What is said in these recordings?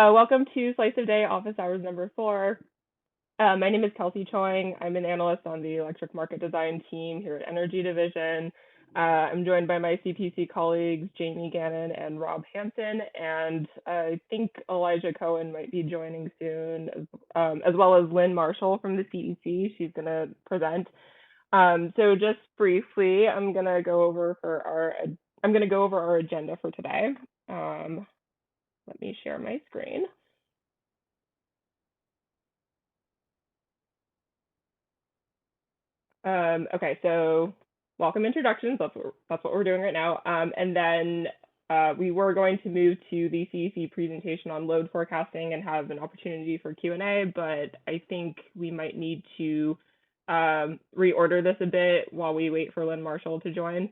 Welcome to Slice of Day Office Hours number 4. My name is Kelsey Choing. I'm an analyst on the electric market design team here at Energy Division. I'm joined by my CPUC colleagues, Jamie Gannon and Rob Hampton, and I think Elijah Cohen might be joining soon, as well as Lynn Marshall from the CEC. She's going to present. So just briefly, I'm going to go over our agenda for today. Let me share my screen. Okay, so welcome introductions. That's what we're doing right now. And then we were going to move to the CEC presentation on load forecasting and have an opportunity for Q&A, but I think we might need to reorder this a bit while we wait for Lynn Marshall to join.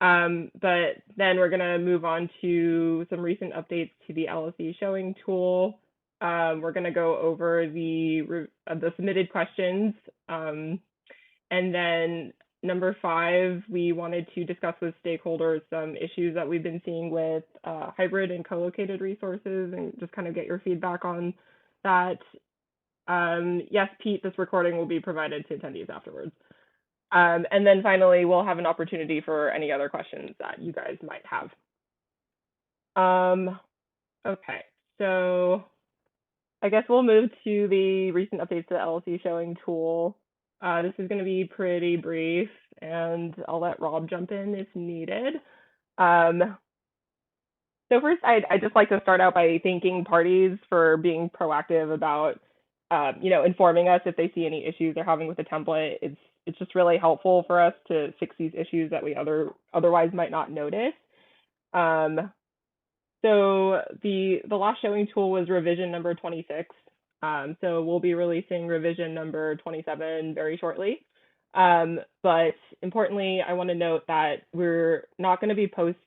But then we're going to move on to some recent updates to the LSE Showing Tool. We're going to go over the submitted questions. And then number 5, we wanted to discuss with stakeholders some issues that we've been seeing with hybrid and co-located resources and just kind of get your feedback on that. Yes, Pete, this recording will be provided to attendees afterwards. And then finally, we'll have an opportunity for any other questions that you guys might have. Okay, so I guess we'll move to the recent updates to the LSE Showing Tool. This is going to be pretty brief, and I'll let Rob jump in if needed. So first, I'd just like to start out by thanking parties for being proactive about, informing us if they see any issues they're having with the template. It's just really helpful for us to fix these issues that we otherwise might not notice. So the last showing tool was revision number 26. So we'll be releasing revision number 27 very shortly. But importantly, I want to note that we're not going to be we're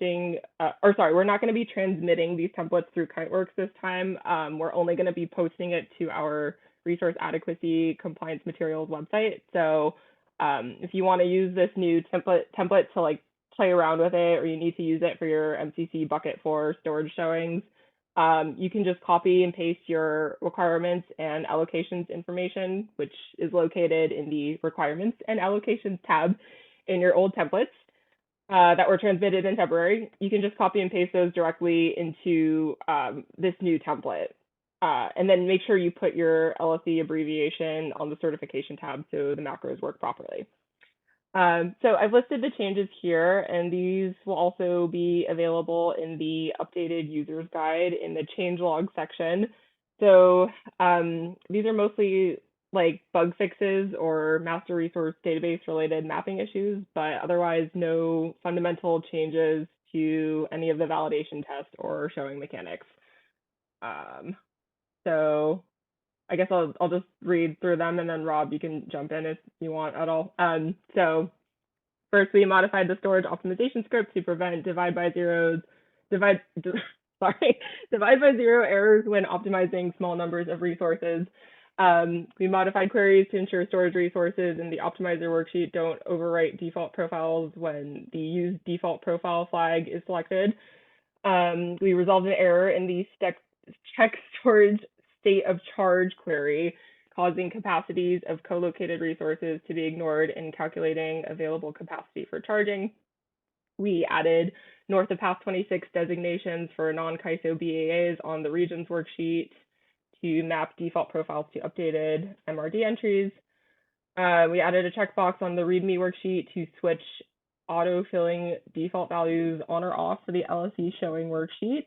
not going to be transmitting these templates through KiteWorks this time. We're only going to be posting it to our resource adequacy compliance materials website. So if you want to use this new template to like play around with it, or you need to use it for your MCC bucket for storage showings, you can just copy and paste your requirements and allocations information, which is located in the requirements and allocations tab in your old templates that were transmitted in February. You can just copy and paste those directly into this new template. And then make sure you put your LSE abbreviation on the certification tab so the macros work properly. So I've listed the changes here, and these will also be available in the updated user's guide in the changelog section. So these are mostly like bug fixes or master resource database related mapping issues, but otherwise no fundamental changes to any of the validation test or showing mechanics. So I guess I'll just read through them, and then Rob, you can jump in if you want at all. So first, we modified the storage optimization script to prevent divide by zero errors when optimizing small numbers of resources. We modified queries to ensure storage resources in the optimizer worksheet don't overwrite default profiles when the use default profile flag is selected. We resolved an error in the check storage state of charge query, causing capacities of co-located resources to be ignored in calculating available capacity for charging. We added north of path 26 designations for non-CAISO BAAs on the regions worksheet to map default profiles to updated MRD entries. We added a checkbox on the README worksheet to switch auto-filling default values on or off for the LSE Showing worksheet.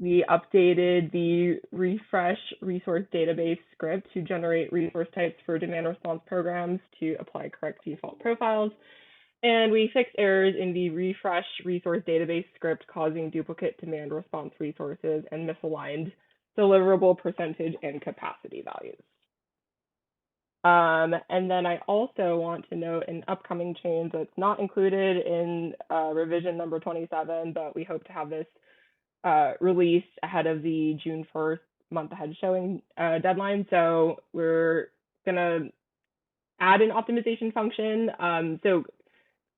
We updated the refresh resource database script to generate resource types for demand response programs to apply correct default profiles. And we fixed errors in the refresh resource database script causing duplicate demand response resources and misaligned deliverable percentage and capacity values. And then I also want to note an upcoming change that's not included in revision number 27, but we hope to have this released ahead of the June 1st month ahead showing deadline. So we're gonna add an optimization function.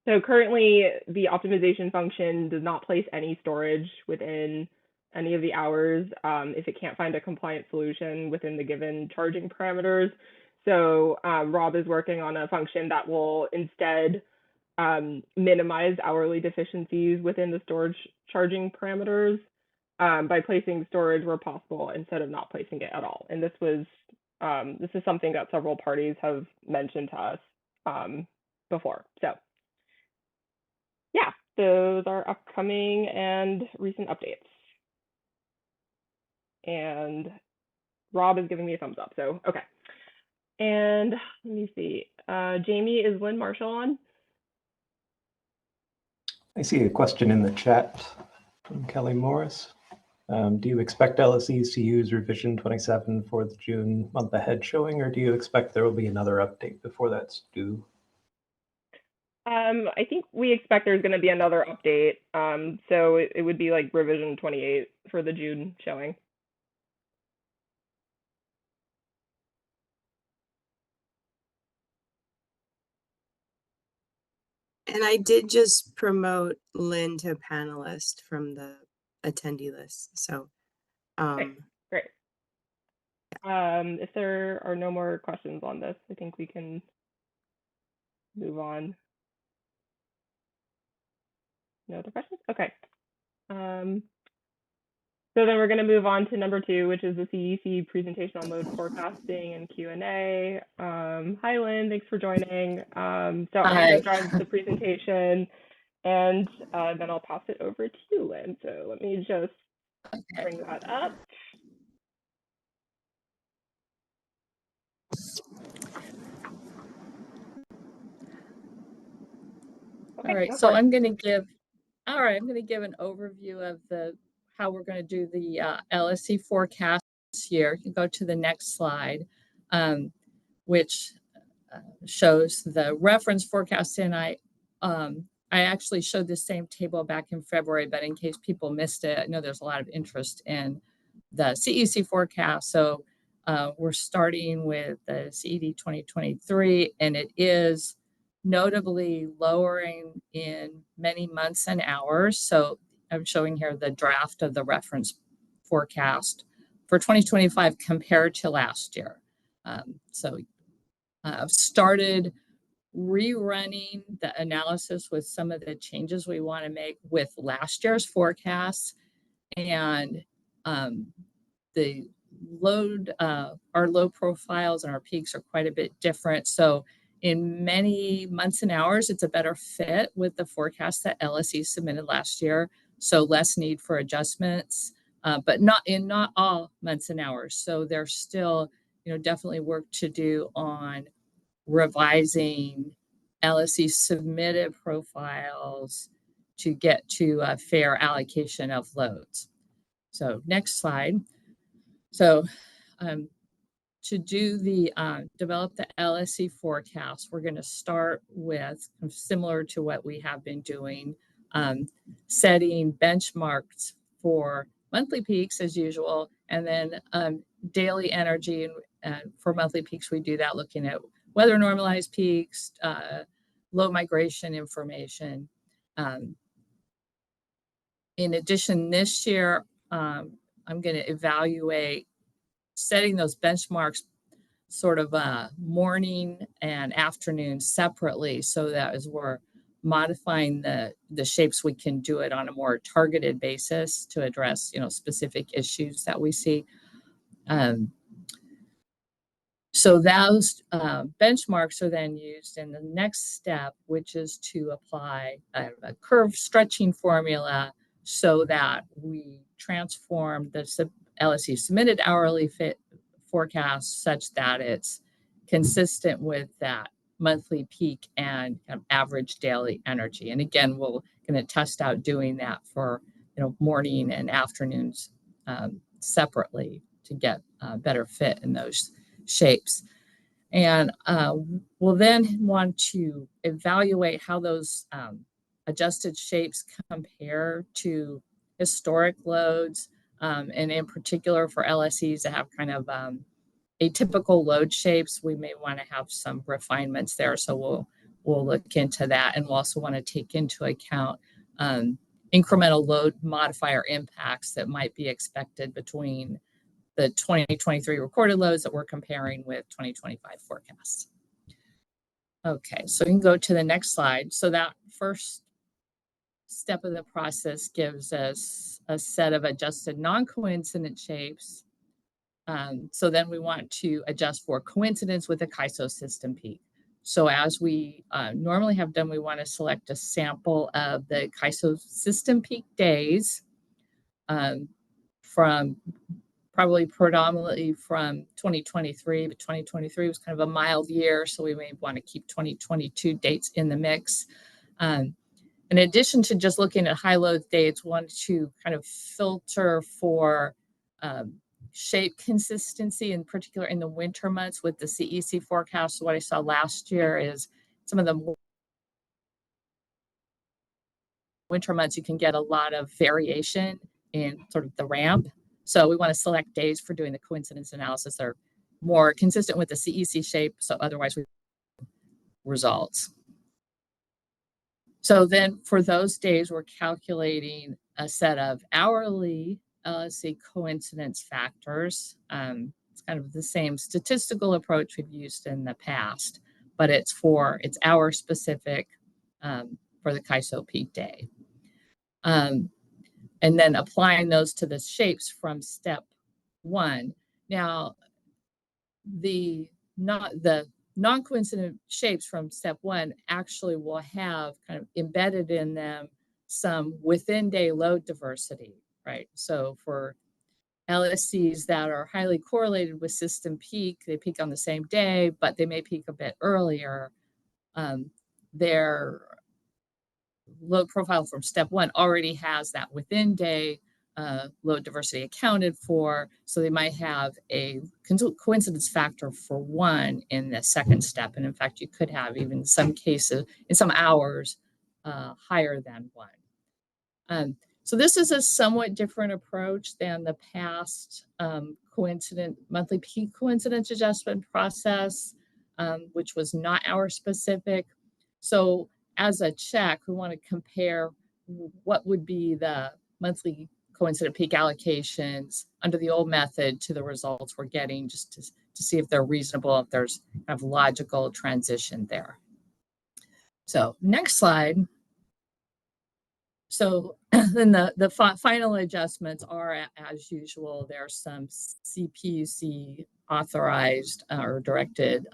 So currently the optimization function does not place any storage within any of the hours if it can't find a compliant solution within the given charging parameters. So Rob is working on a function that will instead minimize hourly deficiencies within the storage charging parameters by placing storage where possible instead of not placing it at all. And this is something that several parties have mentioned to us before. So yeah, those are upcoming and recent updates. And Rob is giving me a thumbs up, so okay. And let me see. Jamie, is Lynn Marshall on? I see a question in the chat from Kelly Morris. Do you expect LSEs to use revision 27 for the June month ahead showing, or do you expect there will be another update before that's due? I think we expect there's going to be another update. So it would be like revision 28 for the June showing. And I did just promote Lynn to panelist from the attendee list. So, Great. If there are no more questions on this, I think we can move on. No other questions? Okay. So then we're going to move on to number 2, which is the CEC presentation on load forecasting and Q&A. Hi, Lynn. Thanks for joining. So I'm going to drive the presentation, and then I'll pass it over to you, Lynn. So let me just bring that up. Okay, all right, so I'm going to give an overview of how we're going to do the LSE forecast this year. You can go to the next slide, which shows the reference forecast. And I actually showed the same table back in February, but in case people missed it, I know there's a lot of interest in the CEC forecast. So we're starting with the CED 2023, and it is notably lowering in many months and hours. So I'm showing here the draft of the reference forecast for 2025 compared to last year. So I've started rerunning the analysis with some of the changes we want to make with last year's forecasts, and the load, our load profiles and our peaks are quite a bit different. So in many months and hours, it's a better fit with the forecast that LSE submitted last year. So less need for adjustments, but not all months and hours. So there's still, definitely work to do on revising LSE submitted profiles to get to a fair allocation of loads. So next slide. So to do the develop the LSE forecast, we're going to start with similar to what we have been doing, setting benchmarks for monthly peaks as usual, and then daily energy. And for monthly peaks, we do that looking at weather normalized peaks, low migration information. In addition, this year, I'm going to evaluate setting those benchmarks sort of morning and afternoon separately, so that as we're modifying the shapes, we can do it on a more targeted basis to address specific issues that we see. So those benchmarks are then used in the next step, which is to apply a curve stretching formula so that we transform the LSE submitted hourly fit forecast such that it's consistent with that monthly peak and kind of average daily energy. And again, we're going to test out doing that for morning and afternoons separately to get a better fit in those shapes. And we'll then want to evaluate how those adjusted shapes compare to historic loads, and in particular for LSEs that have kind of atypical load shapes, we may want to have some refinements there. So we'll look into that, and we'll also want to take into account incremental load modifier impacts that might be expected between the 2023 recorded loads that we're comparing with 2025 forecasts. Okay, so we can go to the next slide. So that first step of the process gives us a set of adjusted non-coincident shapes. So then we want to adjust for coincidence with a CAISO system peak. So as we normally have done, we want to select a sample of the CAISO system peak days from probably predominantly from 2023, but 2023 was kind of a mild year, so we may want to keep 2022 dates in the mix. In addition to just looking at high load dates, want to kind of filter for shape consistency, in particular in the winter months with the CEC forecast. So what I saw last year is some of the winter months, you can get a lot of variation in sort of the ramp. So we want to select days for doing the coincidence analysis that are more consistent with the CEC shape. So otherwise we results. So then for those days, we're calculating a set of hourly LSE coincidence factors. It's kind of the same statistical approach we've used in the past, but it's hour specific for the CAISO peak day. And then applying those to the shapes from step 1. Now, the non-coincident shapes from step 1 actually will have kind of embedded in them some within day load diversity, right? So for LSCs that are highly correlated with system peak, they peak on the same day, but they may peak a bit earlier. Their load profile from step 1 already has that within day load diversity accounted for. So they might have a coincidence factor for 1 in the second step. And in fact, you could have even in some cases, in some hours, higher than 1. So this is a somewhat different approach than the past monthly peak coincidence adjustment process, which was not hour specific. So as a check, we want to compare what would be the monthly coincident peak allocations under the old method to the results we're getting, just to see if they're reasonable, if there's kind of logical transition there. So next slide. So then the final adjustments are, as usual, there's some CPUC authorized or directed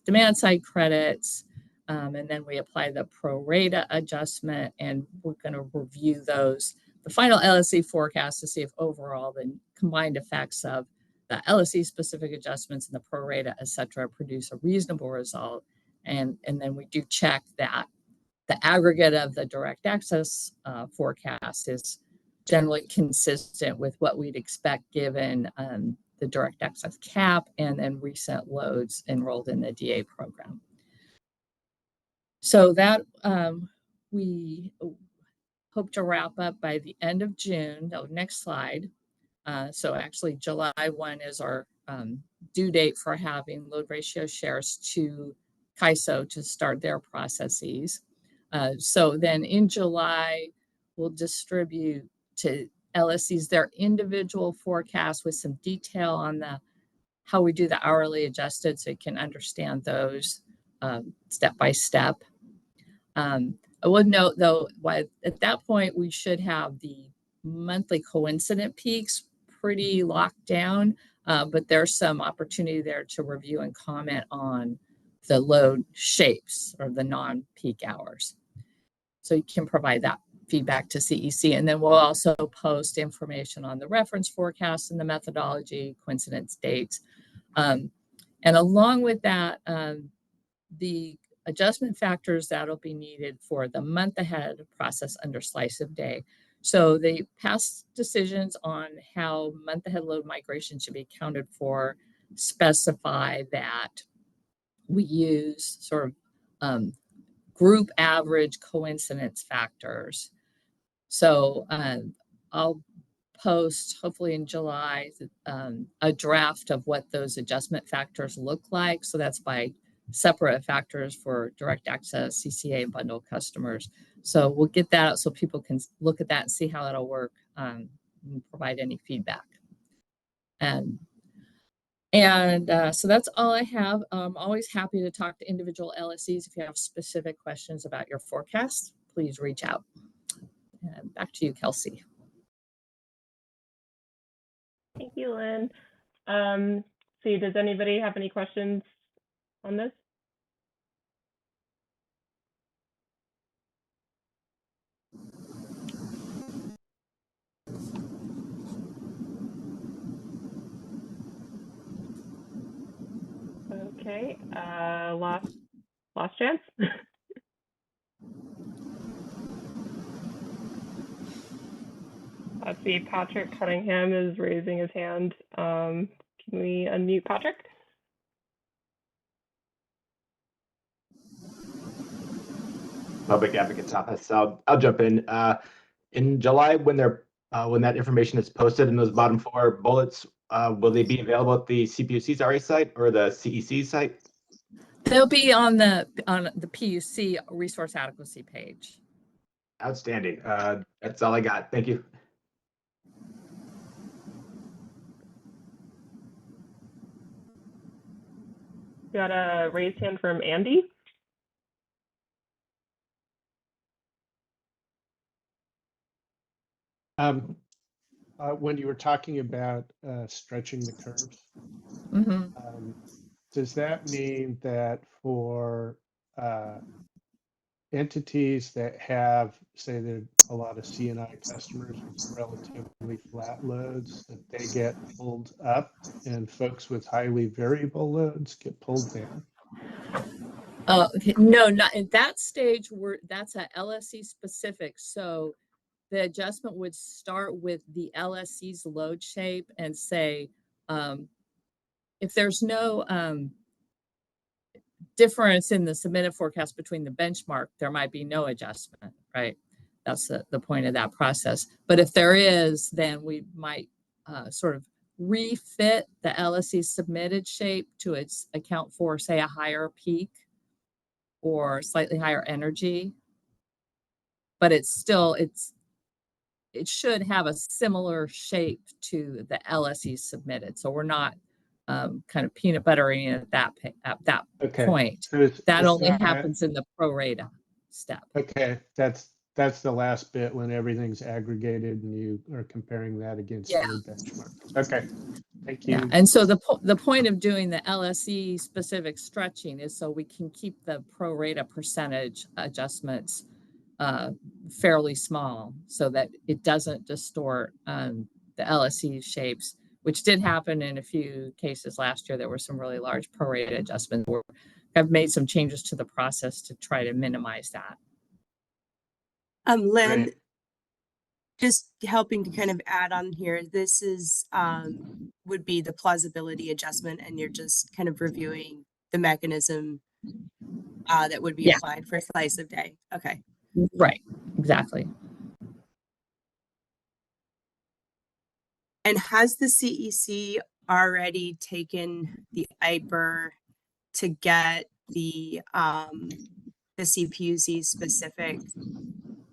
demand side credits. And then we apply the pro rata adjustment, and we're going to review those, the final LSE forecast, to see if overall the combined effects of the LSE specific adjustments and the pro rata, et cetera, produce a reasonable result. And then we do check that the aggregate of the direct access forecast is generally consistent with what we'd expect given the direct access cap and then recent loads enrolled in the DA program. So that we hope to wrap up by the end of June. Oh, next slide. So actually July 1 is our due date for having load ratio shares to CAISO to start their processes. So then in July, we'll distribute to LSEs their individual forecasts with some detail on how we do the hourly adjusted, so you can understand those step by step. I would note, though, at that point, we should have the monthly coincident peaks pretty locked down, but there's some opportunity there to review and comment on the load shapes or the non-peak hours. So you can provide that feedback to CEC, and then we'll also post information on the reference forecast and the methodology, coincidence dates. And along with that, the adjustment factors that'll be needed for the month ahead process under slice of day. So the past decisions on how month ahead load migration should be accounted for specify that we use sort of group average coincidence factors. So I'll post, hopefully in July, a draft of what those adjustment factors look like. So that's by separate factors for direct access, CCA, and bundle customers. So we'll get that out so people can look at that and see how that'll work, and provide any feedback. And so that's all I have. I'm always happy to talk to individual LSEs. If you have specific questions about your forecast, please reach out. And back to you, Kelsey. Thank you, Lynn. See, does anybody have any questions on this? Okay, last chance. I see Patrick Cunningham is raising his hand. Can we unmute Patrick? Public Advocates Office. So I'll jump in. In July, when that information is posted in those bottom 4 bullets, will they be available at the CPUC's RA site or the CEC site? They'll be on the PUC resource adequacy page. Outstanding. That's all I got. Thank you. Got a raised hand from Andy. When you were talking about stretching the curves, does that mean that for entities that have, say, there a lot of C&I customers with relatively flat loads, that they get pulled up, and folks with highly variable loads get pulled down? No, not at that stage. That's a LSE specific. So the adjustment would start with the LSE's load shape and say, if there's no difference in the submitted forecast between the benchmark, there might be no adjustment, right? That's the point of that process. But if there is, then we might sort of refit the LSE submitted shape to its account for, say, a higher peak or slightly higher energy. But it should have a similar shape to the LSE submitted. So we're not kind of peanut buttering at that point. So that only happens in the pro rata step. Okay, that's the last bit when everything's aggregated and you are comparing that against your benchmark. Okay, thank you. Yeah, and so the point of doing the LSE specific stretching is so we can keep the pro rata percentage adjustments fairly small, so that it doesn't distort the LSE shapes, which did happen in a few cases last year. There were some really large pro-rata adjustments where I've made some changes to the process to try to minimize that. Lynn, Great. just helping to kind of add on here, this is would be the plausibility adjustment, and you're just kind of reviewing the mechanism that would be applied for a slice of day. Okay. Right, exactly. And has the CEC already taken the IPER to get the CPUC specific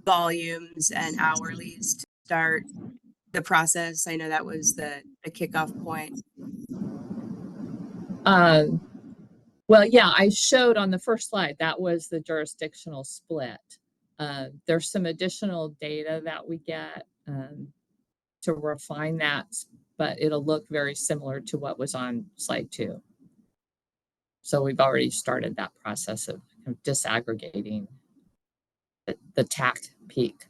volumes and hourlies to start the process? I know that was the kickoff point. Well, yeah, I showed on the first slide, that was the jurisdictional split. There's some additional data that we get to refine that, but it'll look very similar to what was on slide 2. So we've already started that process of disaggregating the TAC peak.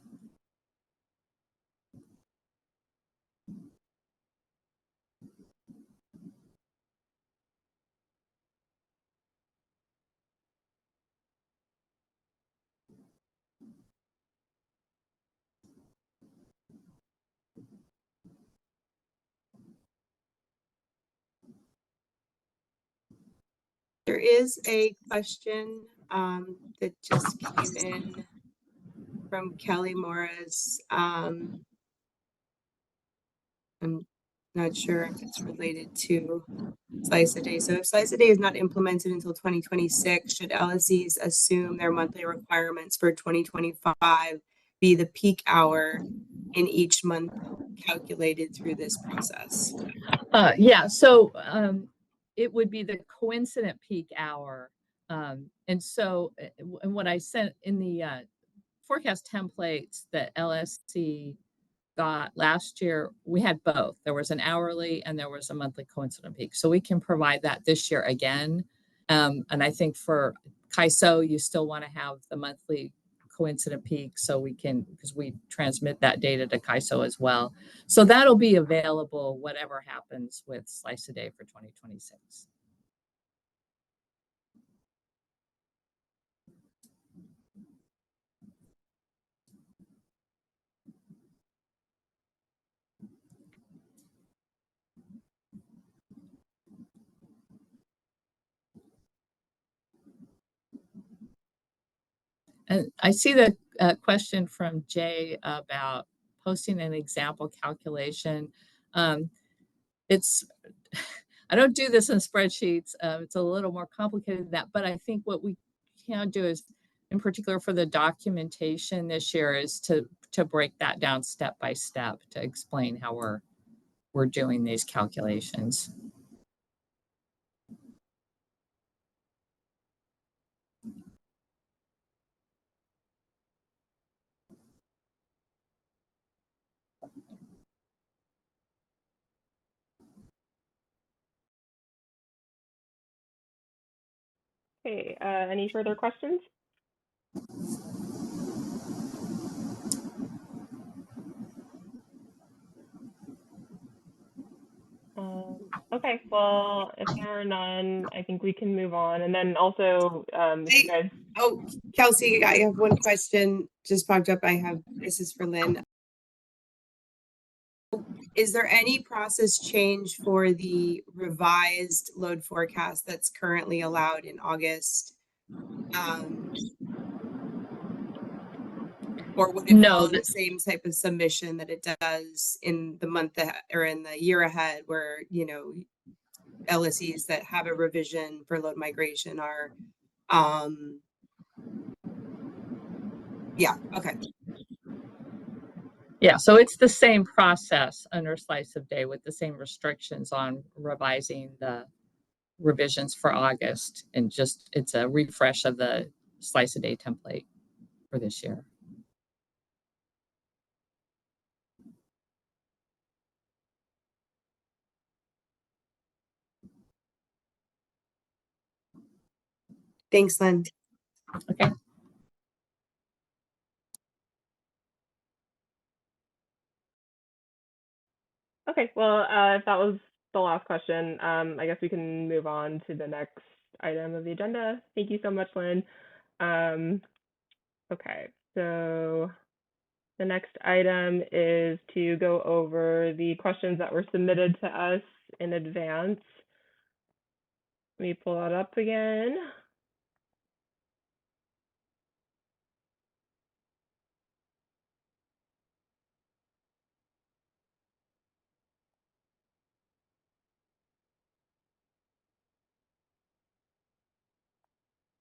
There is a question that just came in from Kelly Morris. I'm Not sure if it's related to slice a day. So if slice a day is not implemented until 2026, should LSEs assume their monthly requirements for 2025 be the peak hour in each month calculated through this process? Yeah, so it would be the coincident peak hour. And so, and what I sent in the forecast templates that LSC got last year, we had both. There was an hourly and there was a monthly coincident peak. So we can provide that this year again. And I think for CAISO, you still want to have the monthly coincident peak so we can, because we transmit that data to CAISO as well. So that'll be available whatever happens with Slice a Day for 2026. And I see the question from Jay about posting an example calculation. It's, I don't do this in spreadsheets. It's a little more complicated than that, but I think what we can do is, in particular for the documentation this year, is to break that down step by step to explain how we're doing these calculations. Okay, any further questions? Okay, well, if there are none, I think we can move on. And then also, if you guys. Oh, Kelsey, I have one question just popped up. This is for Lynn. Is there any process change for the revised load forecast that's currently allowed in August? Or would it follow the same type of submission that it does in the month or in the year ahead, where, you know, LSEs that have a revision for load migration are, yeah, okay. Yeah, so it's the same process under Slice of Day with the same restrictions on revising the revisions for August, and just it's a refresh of the Slice a Day template for this year. Thanks, Lynn. Okay. Okay, well, if that was the last question, I guess we can move on to the next item of the agenda. Thank you so much, Lynn. Okay, so the next item is to go over the questions that were submitted to us in advance. Let me pull that up again.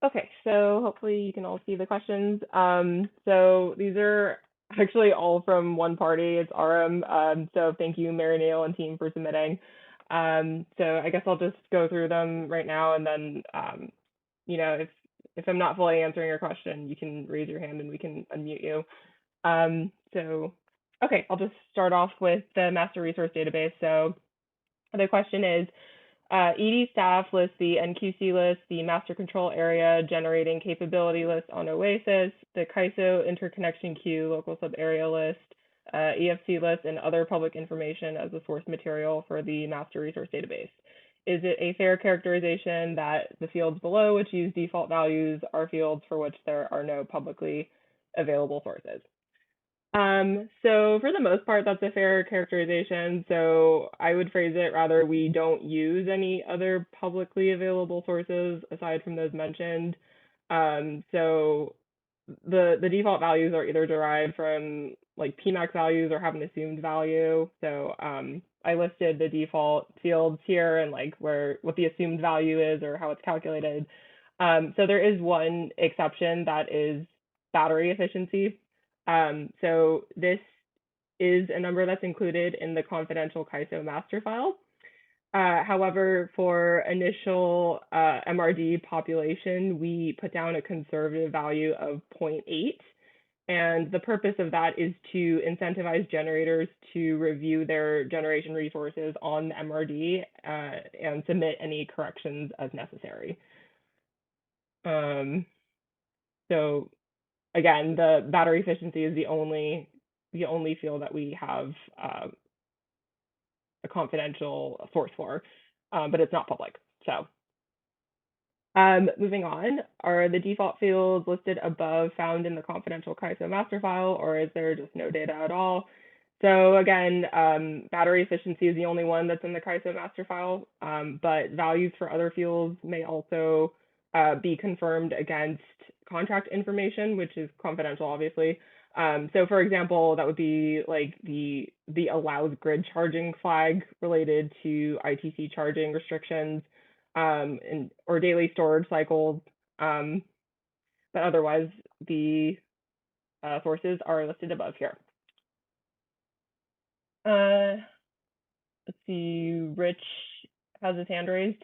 Okay, so hopefully you can all see the questions. So these are actually all from one party. It's RM. So thank you, Mary Neal and team, for submitting. So I guess I'll just go through them right now, and then you know, if I'm not fully answering your question, you can raise your hand and we can unmute you. So okay, I'll just start off with the master resource database. So the question is, ED staff lists the NQC list, the master control area generating capability list on OASIS, the CAISO interconnection queue local sub area list, EFC list, and other public information as the source material for the master resource database. Is it a fair characterization that the fields below, which use default values, are fields for which there are no publicly available sources? So for the most part, that's a fair characterization. So I would phrase it rather, we don't use any other publicly available sources aside from those mentioned. So the default values are either derived from like PMAX values or have an assumed value. So I listed the default fields here and like what the assumed value is or how it's calculated. So there is one exception that is battery efficiency. So this is a number that's included in the confidential KISO master file. However, for initial MRD population, we put down a conservative value of 0.8. And the purpose of that is to incentivize generators to review their generation resources on the MRD and submit any corrections as necessary. So again, the battery efficiency is the only field that we have a confidential source for, but it's not public. So moving on, are the default fields listed above found in the confidential KISO master file, or is there just no data at all? So again, battery efficiency is the only one that's in the KISO master file, but values for other fields may also be confirmed against contract information, which is confidential, obviously. So for example, that would be like the allows grid charging flag related to ITC charging restrictions or daily storage cycles. But otherwise, the sources are listed above here. Let's see, Rich has his hand raised.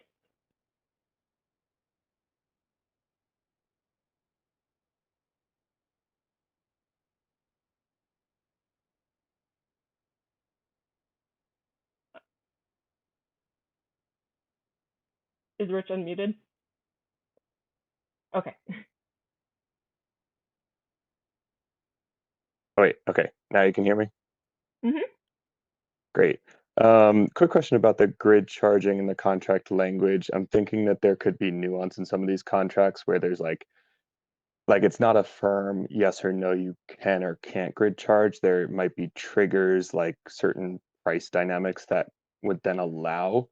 Is Rich unmuted? Okay. Oh, wait, okay. Now you can hear me? Mm-hmm. Great. Quick question about the grid charging and the contract language. I'm thinking that there could be nuance in some of these contracts where there's like it's not a firm yes or no, you can or can't grid charge. There might be triggers like certain price dynamics that would then allow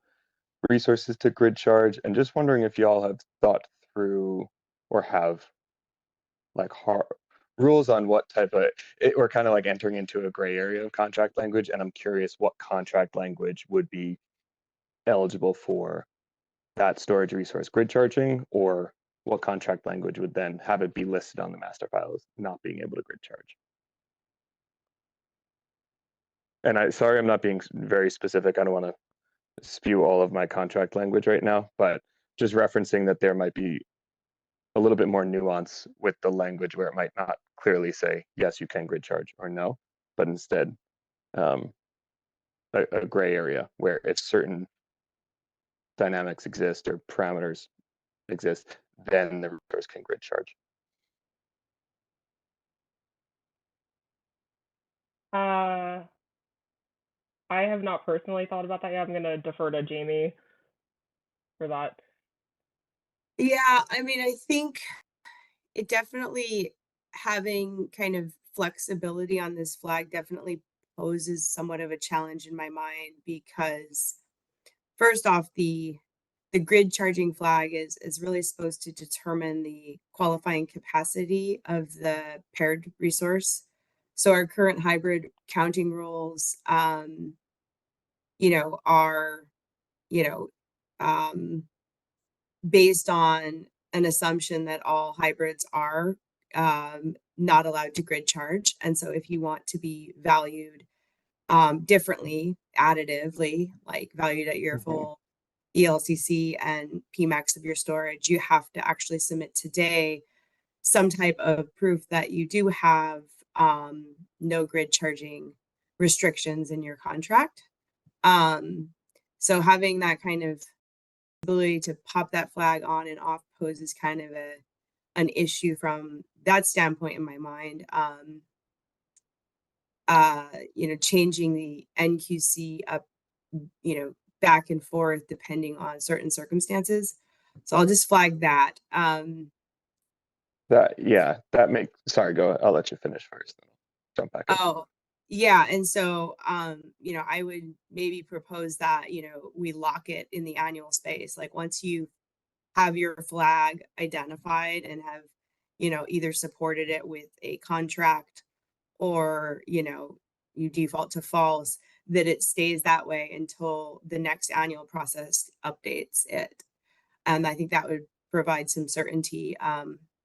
resources to grid charge. And just wondering if y'all have thought through or have like rules on what type of we're kind of like entering into a gray area of contract language, and I'm curious what contract language would be eligible for that storage resource grid charging, or what contract language would then have it be listed on the master file as not being able to grid charge. And sorry, I'm not being very specific. I don't want to spew all of my contract language right now, but just referencing that there might be a little bit more nuance with the language where it might not clearly say, yes, you can grid charge, or no, but instead a gray area where if certain dynamics exist or parameters exist, then the resource can grid charge. I have not personally thought about that yet. I'm going to defer to Jamie for that. Yeah, I mean, I think it definitely having kind of flexibility on this flag definitely poses somewhat of a challenge in my mind, because first off, the grid charging flag is really supposed to determine the qualifying capacity of the paired resource. So our current hybrid counting rules, you know, are, you know, based on an assumption that all hybrids are not allowed to grid charge. And so if you want to be valued differently, additively, like valued at your full ELCC and PMAX of your storage, you have to actually submit today some type of proof that you do have no grid charging restrictions in your contract. So having that kind of ability to pop that flag on and off poses kind of an issue from that standpoint in my mind. You know, changing the NQC up, you know, back and forth depending on certain circumstances. So I'll just flag that. That makes, sorry, go, I'll let you finish first, then I'll jump back in. Oh, yeah. And so, you know, I would maybe propose that, you know, we lock it in the annual space. Like once you have your flag identified and have, you know, either supported it with a contract or, you know, you default to false, that it stays that way until the next annual process updates it. And I think that would provide some certainty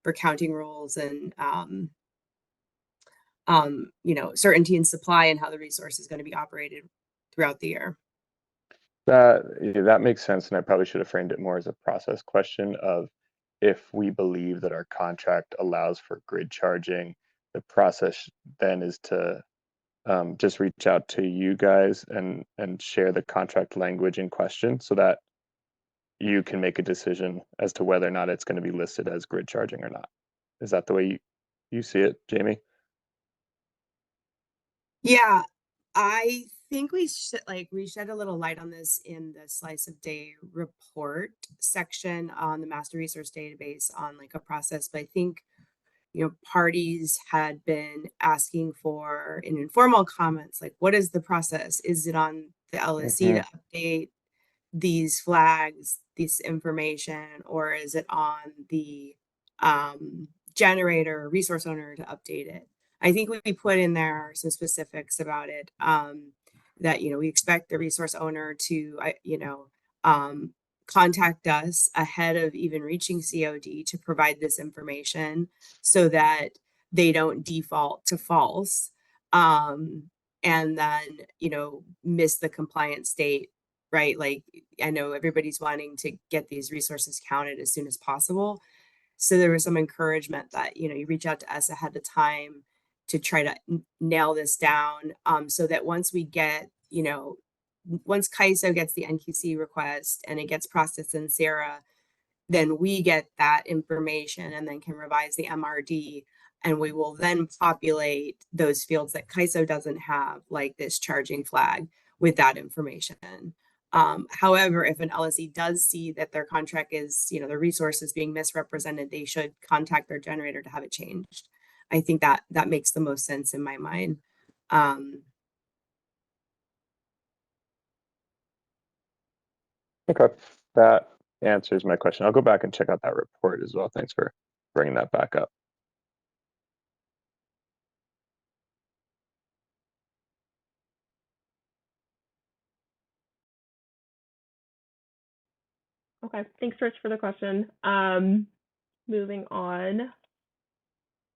for counting rules and certainty in supply and how the resource is going to be operated throughout the year. That makes sense, and I probably should have framed it more as a process question of if we believe that our contract allows for grid charging, the process then is to just reach out to you guys and share the contract language in question so that you can make a decision as to whether or not it's going to be listed as grid charging or not. Is that the way you see it, Jamie? Yeah, I think we shed a little light on this in the slice of day report section on the master resource database on like a process, but I think parties had been asking for in informal comments like, what is the process? Is it on the LSE to update these flags, this information, or is it on the generator resource owner to update it? I think we put in there some specifics about it, that we expect the resource owner to contact us ahead of even reaching COD to provide this information so that they don't default to false, and then miss the compliance date, right? Like, I know everybody's wanting to get these resources counted as soon as possible. So there was some encouragement that, you reach out to us ahead of time to try to nail this down, so that once we get, once CAISO gets the NQC request and it gets processed in SARA, then we get that information and then can revise the MRD, and we will then populate those fields that CAISO doesn't have, like this charging flag, with that information. However, if an LSE does see that their contract is, the resource is being misrepresented, they should contact their generator to have it changed. I think that makes the most sense in my mind. Okay, that answers my question. I'll go back and check out that report as well. Thanks for bringing that back up. Okay, thanks, Rich, for the question. Moving on.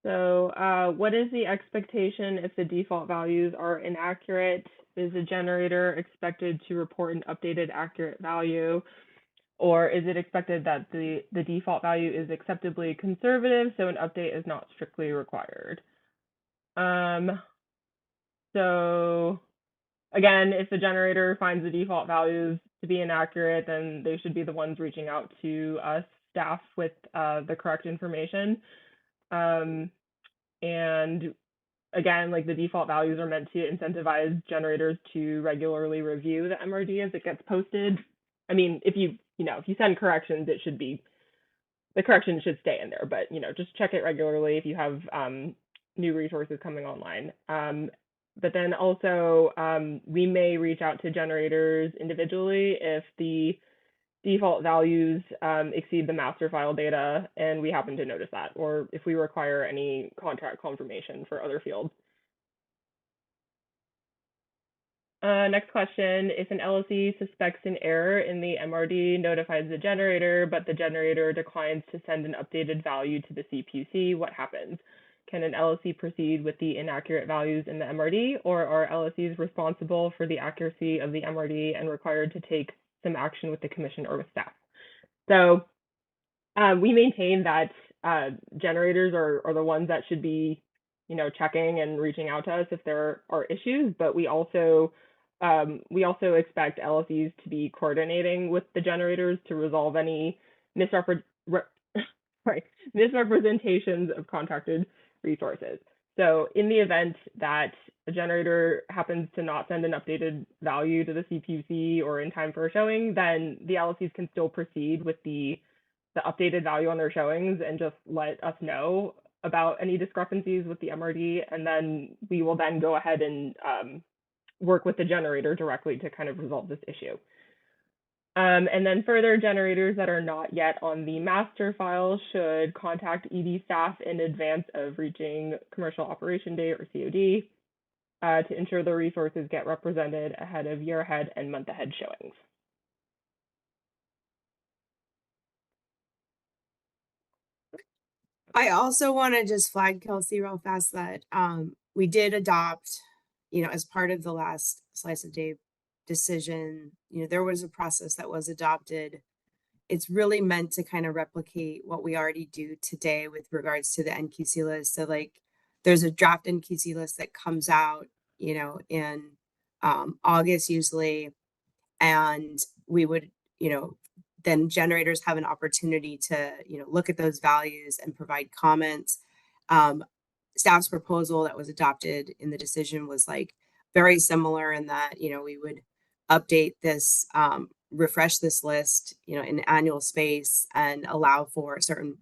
So what is the expectation if the default values are inaccurate? Is the generator expected to report an updated accurate value? Or is it expected that the default value is acceptably conservative, so an update is not strictly required? So again, if the generator finds the default values to be inaccurate, then they should be the ones reaching out to us, staff, with the correct information. And again, like, the default values are meant to incentivize generators to regularly review the MRD as it gets posted. I mean, if you send corrections, the corrections should stay in there, but just check it regularly if you have new resources coming online. But then also, we may reach out to generators individually if the default values exceed the master file data and we happen to notice that, or if we require any contract confirmation for other fields. Next question, if an LSE suspects an error in the MRD, notifies the generator, but the generator declines to send an updated value to the CPUC, what happens? Can an LSE proceed with the inaccurate values in the MRD, or are LSEs responsible for the accuracy of the MRD and required to take some action with the commission or with staff? So we maintain that generators are the ones that should be, checking and reaching out to us if there are issues, but we also expect LSEs to be coordinating with the generators to resolve any misrepresentations of contracted resources. So in the event that a generator happens to not send an updated value to the CPUC or in time for a showing, then the LSEs can still proceed with the updated value on their showings and just let us know about any discrepancies with the MRD, and then we will then go ahead and work with the generator directly to kind of resolve this issue. And then further, generators that are not yet on the master file should contact ED staff in advance of reaching commercial operation date or COD. to ensure the resources get represented ahead of year ahead and month ahead showings. I also want to just flag, Kelsey, real fast that we did adopt, as part of the last slice of day decision, there was a process that was adopted. It's really meant to kind of replicate what we already do today with regards to the NQC list. So like there's a draft NQC list that comes out, in August usually, and we would, then generators have an opportunity to, look at those values and provide comments. Staff's proposal that was adopted in the decision was like very similar in that, we would update this, refresh this list, in annual space and allow for a certain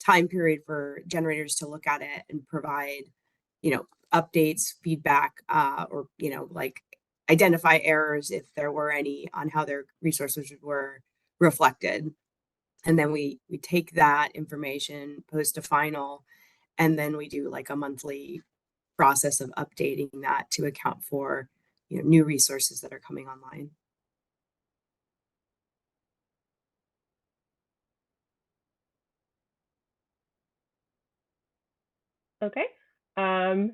time period for generators to look at it and provide, updates, feedback, or, like identify errors if there were any on how their resources were reflected. And then we take that information, post a final, and then we do like a monthly process of updating that to account for, new resources that are coming online. Okay.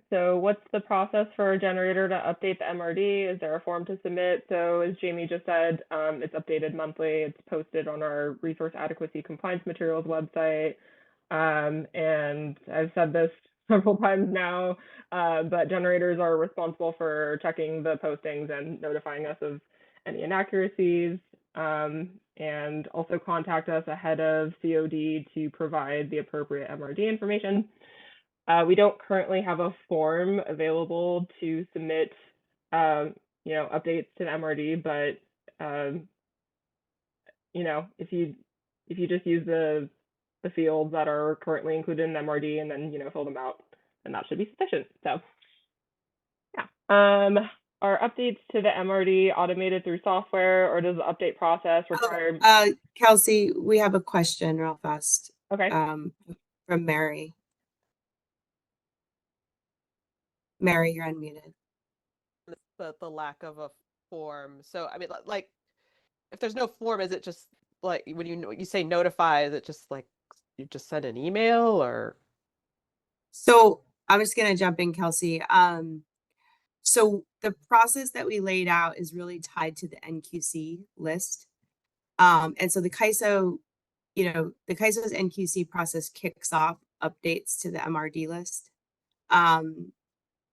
So what's the process for a generator to update the MRD? Is there a form to submit? So as Jamie just said, it's updated monthly. It's posted on our resource adequacy compliance materials website. And I've said this several times now, but generators are responsible for checking the postings and notifying us of any inaccuracies, and also contact us ahead of COD to provide the appropriate MRD information. We don't currently have a form available to submit, updates to the MRD, but if you just use the fields that are currently included in the MRD and then fill them out, then that should be sufficient. So yeah. Are updates to the MRD automated through software, or does the update process require? Kelsey, we have a question real fast. Okay. From Mary. Mary, you're unmuted. The lack of a form. So I mean, like, if there's no form, is it just like when you say notify? Is it just like you just send an email or? So I'm just gonna jump in, Kelsey. So the process that we laid out is really tied to the NQC list. And so the CAISO, the CAISO's NQC process kicks off updates to the MRD list.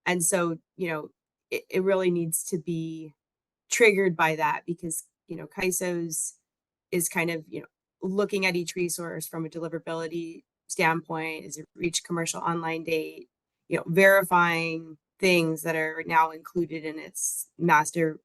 And so, it really needs to be triggered by that because, CAISO's is kind of, looking at each resource from a deliverability standpoint. Is it reach commercial online date? Verifying things that are now included in its master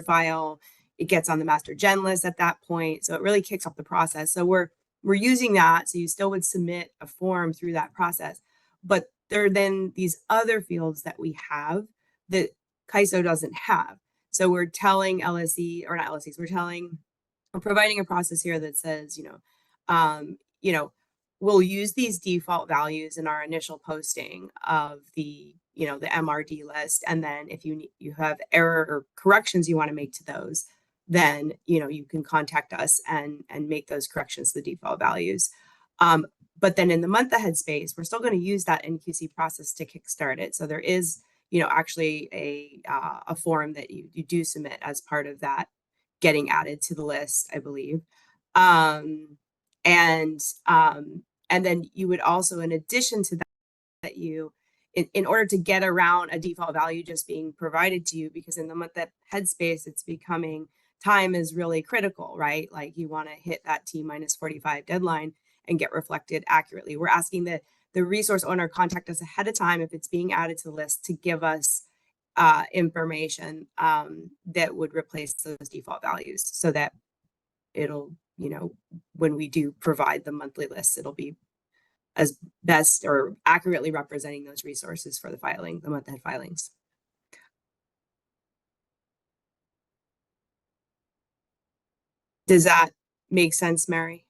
file. It gets on the master gen list at that point. So it really kicks off the process. So we're using that. So you still would submit a form through that process, but there are then these other fields that we have that CAISO doesn't have. So we're telling LSE, or not LSEs, we're providing a process here that says, we'll use these default values in our initial posting of the, the MRD list. And then if you have error or corrections you want to make to those, then, you can contact us and make those corrections to the default values. But then in the month ahead space, we're still going to use that NQC process to kickstart it. So there is, actually a form that you do submit as part of that getting added to the list, I believe. And then you would also, in addition to that you, in order to get around a default value just being provided to you, because in the month ahead space, it's becoming time is really critical, right? Like you want to hit that T-45 deadline and get reflected accurately. We're asking the resource owner contact us ahead of time if it's being added to the list to give us information that would replace those default values so that it'll, when we do provide the monthly list, it'll be as best or accurately representing those resources for the filing, the month ahead filings. Does that make sense, Mary?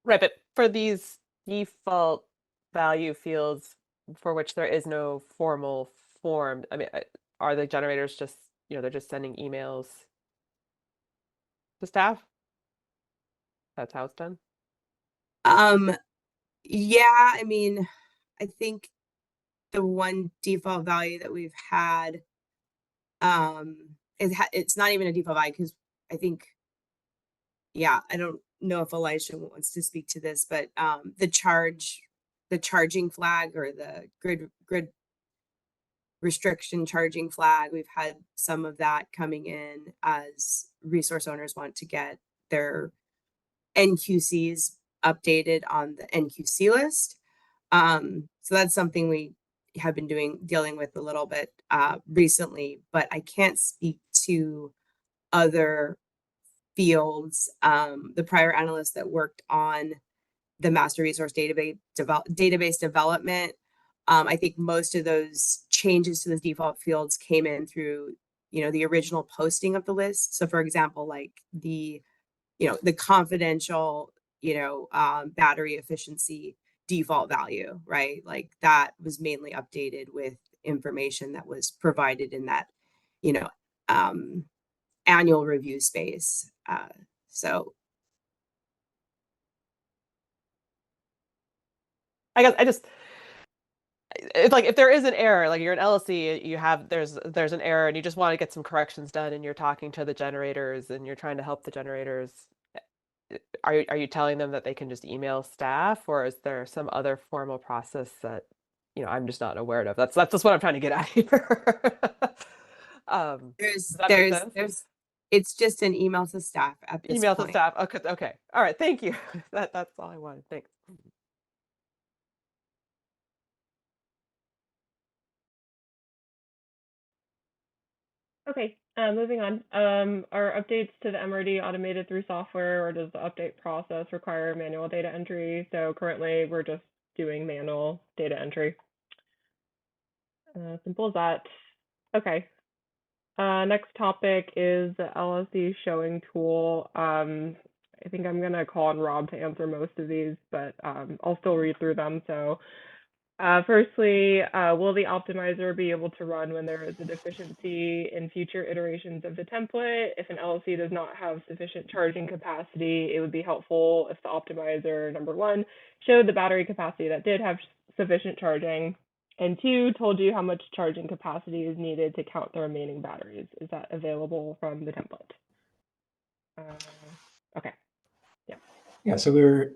Right, but for these default value fields for which there is no formal form, I mean, are the generators just, they're just sending emails to staff? That's how it's done? Yeah, I mean, I think the one default value that we've had, it's not even a default value because I think, yeah, I don't know if Elisha wants to speak to this, but the charging flag or the grid restriction charging flag, we've had some of that coming in as resource owners want to get their NQCs updated on the NQC list. So that's something we have been dealing with a little bit recently, but I can't speak to other fields. The prior analyst that worked on the master resource database development, I think most of those changes to the default fields came in through, the original posting of the list. So for example, like the confidential, battery efficiency default value, right? Like that was mainly updated with information that was provided in that, annual review space. So I guess it's like, if there is an error, like you're an LSE, there's an error and you just want to get some corrections done and you're talking to the generators and you're trying to help the generators. Are you telling them that they can just email staff, or is there some other formal process that, I'm just not aware of? That's just what I'm trying to get at here. Does that make sense? it's just an email to staff at this Email point. to staff. Okay. All right. Thank you. That's all I wanted. Thanks. Okay, moving on. Are updates to the MRD automated through software, or does the update process require manual data entry? So currently we're just doing manual data entry. Simple as that. Okay. Next topic is the LSE Showing Tool. I think I'm gonna call on Rob to answer most of these, but I'll still read through them. So firstly, will the optimizer be able to run when there is a deficiency in future iterations of the template? If an LSE does not have sufficient charging capacity, it would be helpful if the optimizer, number one, showed the battery capacity that did have sufficient charging, and two, told you how much charging capacity is needed to count the remaining batteries. Is that available from the template? Okay. Yeah, so we're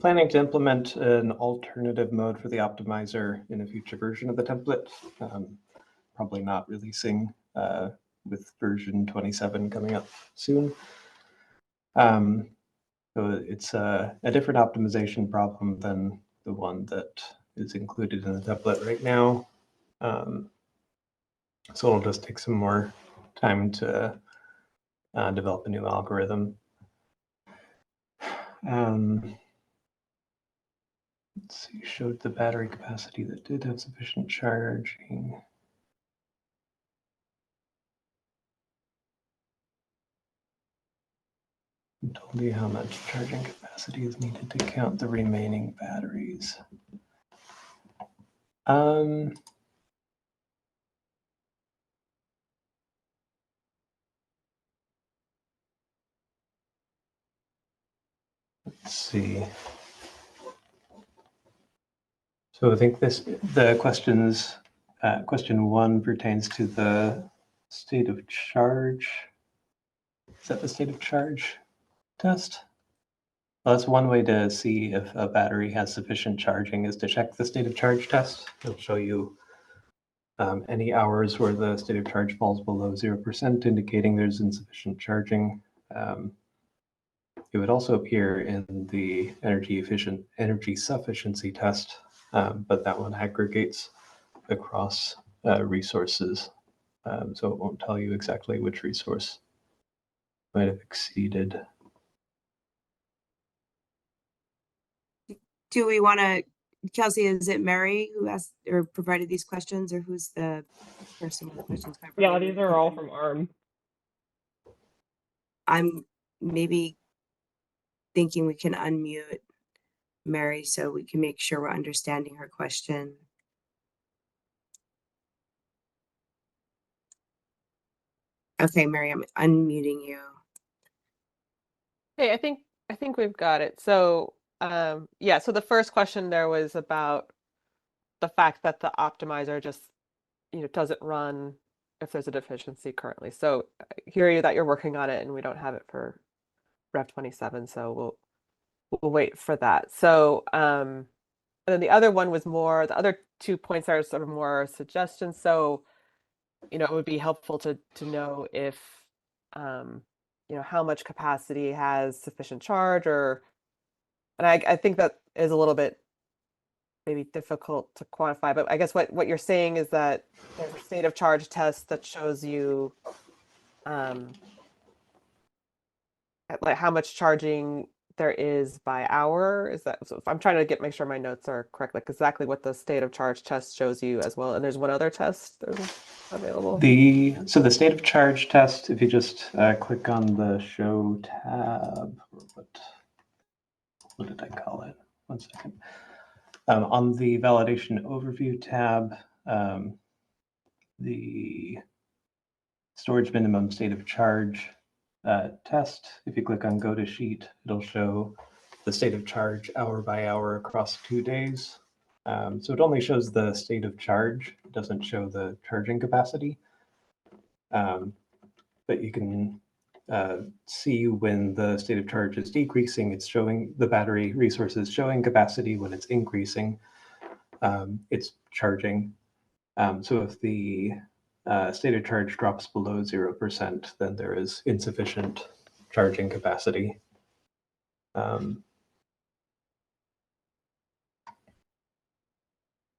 planning to implement an alternative mode for the optimizer in a future version of the template. Probably not releasing with version 27 coming up soon. So it's a different optimization problem than the one that is included in the template right now. So it'll just take some more time to develop a new algorithm. Let's see, showed the battery capacity that did have sufficient charging. And told you how much charging capacity is needed to count the remaining batteries. Let's see. So I think the questions, question one pertains to the state of charge. Is that the state of charge test? Well, that's one way to see if a battery has sufficient charging is to check the state of charge test. It'll show you any hours where the state of charge falls below 0%, indicating there's insufficient charging. It would also appear in the energy sufficiency test, but that one aggregates across resources. So it won't tell you exactly which resource might have exceeded. Do we want to, Kelsey, is it Mary who asked or provided these questions, or who's the person with the questions? Yeah, these are all from ARM. I'm maybe thinking we can unmute Mary so we can make sure we're understanding her question. Okay, Mary, I'm unmuting you. Hey, I think we've got it. So, yeah, so the first question there was about the fact that the optimizer just, doesn't run if there's a deficiency currently. So I hear you that you're working on it and we don't have it for Rev 27, so we'll wait for that. So, and then the other one was more, the other 2 points are sort of more suggestions. So, it would be helpful to know if, how much capacity has sufficient charge, and I think that is a little bit maybe difficult to quantify, but I guess what you're saying is that there's a state of charge test that shows you like how much charging there is by hour. Is that, so I'm trying to make sure my notes are correct, like exactly what the state of charge test shows you as well. And there's one other test available. So the state of charge test, if you just click on the show tab, or what did I call it? 1 second. On the validation overview tab, the storage minimum state of charge test, if you click on go to sheet, it'll show the state of charge hour by hour across 2 days. So it only shows the state of charge, it doesn't show the charging capacity. But you can see when the state of charge is decreasing, it's showing the battery resources showing capacity. When it's increasing, it's charging. So if the state of charge drops below 0%, then there is insufficient charging capacity.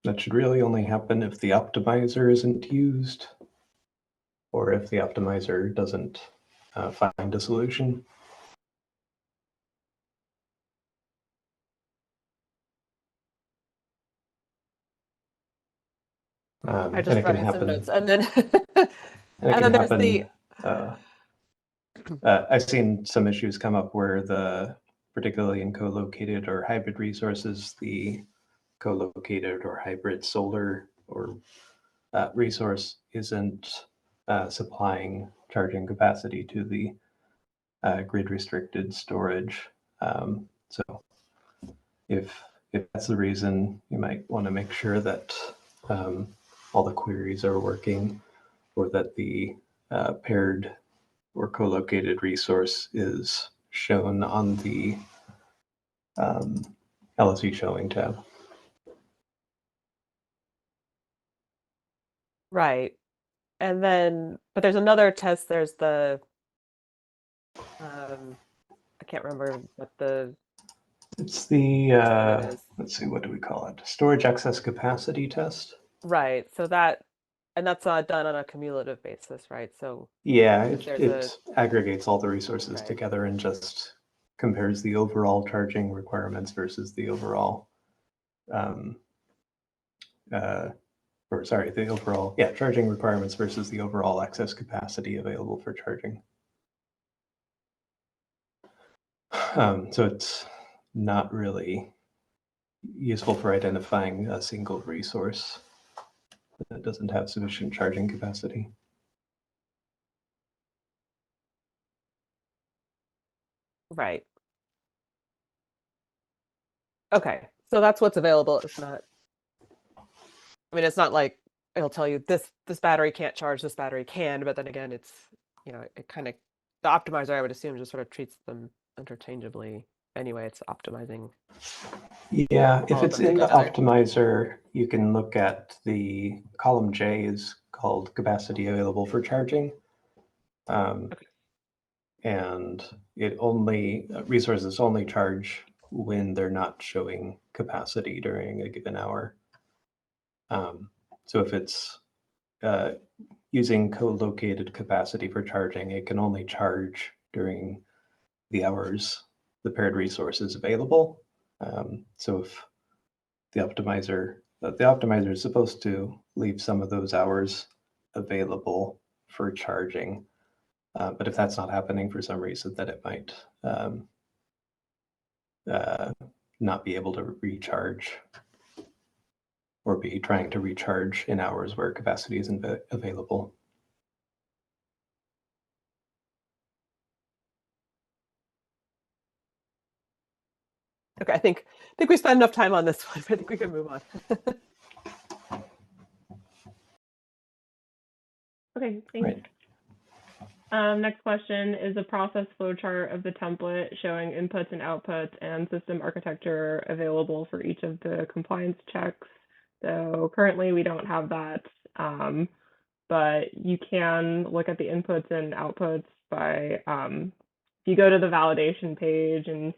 That should really only happen if the optimizer isn't used, or if the optimizer doesn't find a solution. I just writing some notes, and then and then there's the. I've seen some issues come up where particularly in co-located or hybrid resources, the co-located or hybrid solar or resource isn't supplying charging capacity to the grid restricted storage. So if that's the reason, you might want to make sure that all the queries are working, or that the paired or co-located resource is shown on the LSE Showing tab. Right. And then, but there's another test. There's the, I can't remember what it's the, let's see, what do we call it? Storage excess capacity test. Right. So that's done on a cumulative basis, right? So yeah, it aggregates all the resources together and just compares the overall charging requirements versus the overall, charging requirements versus the overall excess capacity available for charging. So it's not really useful for identifying a single resource that doesn't have sufficient charging capacity. Right. Okay, so that's what's available. It's not, I mean, it's not like it'll tell you this battery can't charge, this battery can, but then again, it's, it kind of, the optimizer, I would assume, just sort of treats them interchangeably. Anyway, it's optimizing. Yeah, if it's in the optimizer, you can look at the column J is called capacity available for charging. And resources only charge when they're not showing capacity during a given hour. So if it's using co-located capacity for charging, it can only charge during the hours the paired resource is available. So if the optimizer is supposed to leave some of those hours available for charging, but if that's not happening for some reason, then it might not be able to recharge, or be trying to recharge in hours where capacity isn't available. Okay, I think we spent enough time on this one. I think we can move on. Okay, thanks. Next question is a process flowchart of the template showing inputs and outputs and system architecture available for each of the compliance checks. So currently we don't have that, but you can look at the inputs and outputs by, if you go to the validation page and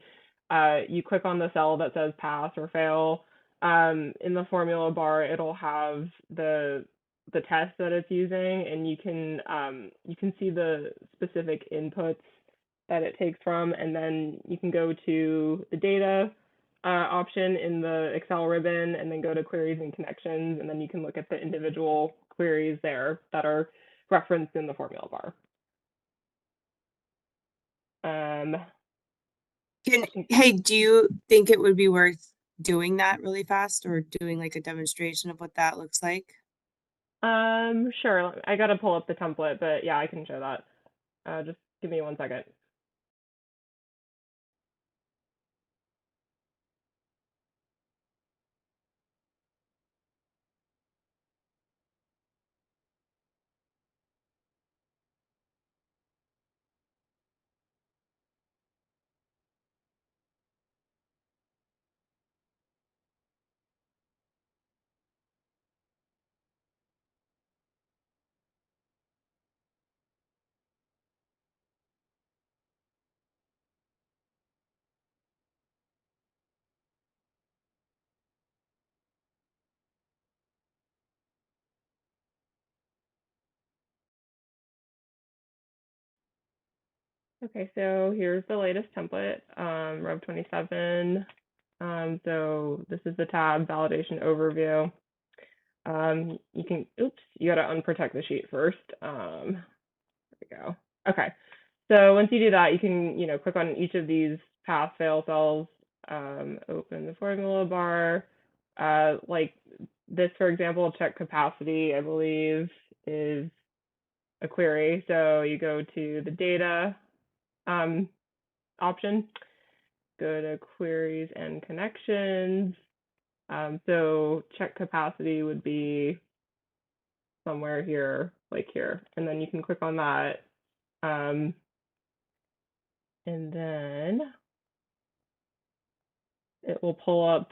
you click on the cell that says pass or fail, in the formula bar, it'll have the test that it's using, and you can see the specific inputs that it takes from, and then you can go to the data option in the Excel ribbon, and then go to queries and connections, and then you can look at the individual queries there that are referenced in the formula bar. Hey, do you think it would be worth doing that really fast, or doing like a demonstration of what that looks like? Sure. I gotta pull up the template, but yeah, I can show that. Just give me 1 second. Okay, so here's the latest template, Rev 27. So this is the tab, validation overview. You can, you gotta unprotect the sheet first. There we go. Okay, so once you do that, you can, click on each of these pass fail cells, open the formula bar. Like this, for example, check capacity, I believe, is a query. So you go to the data option, go to queries and connections. So check capacity would be somewhere here, like here, and then you can click on that. And then it will pull up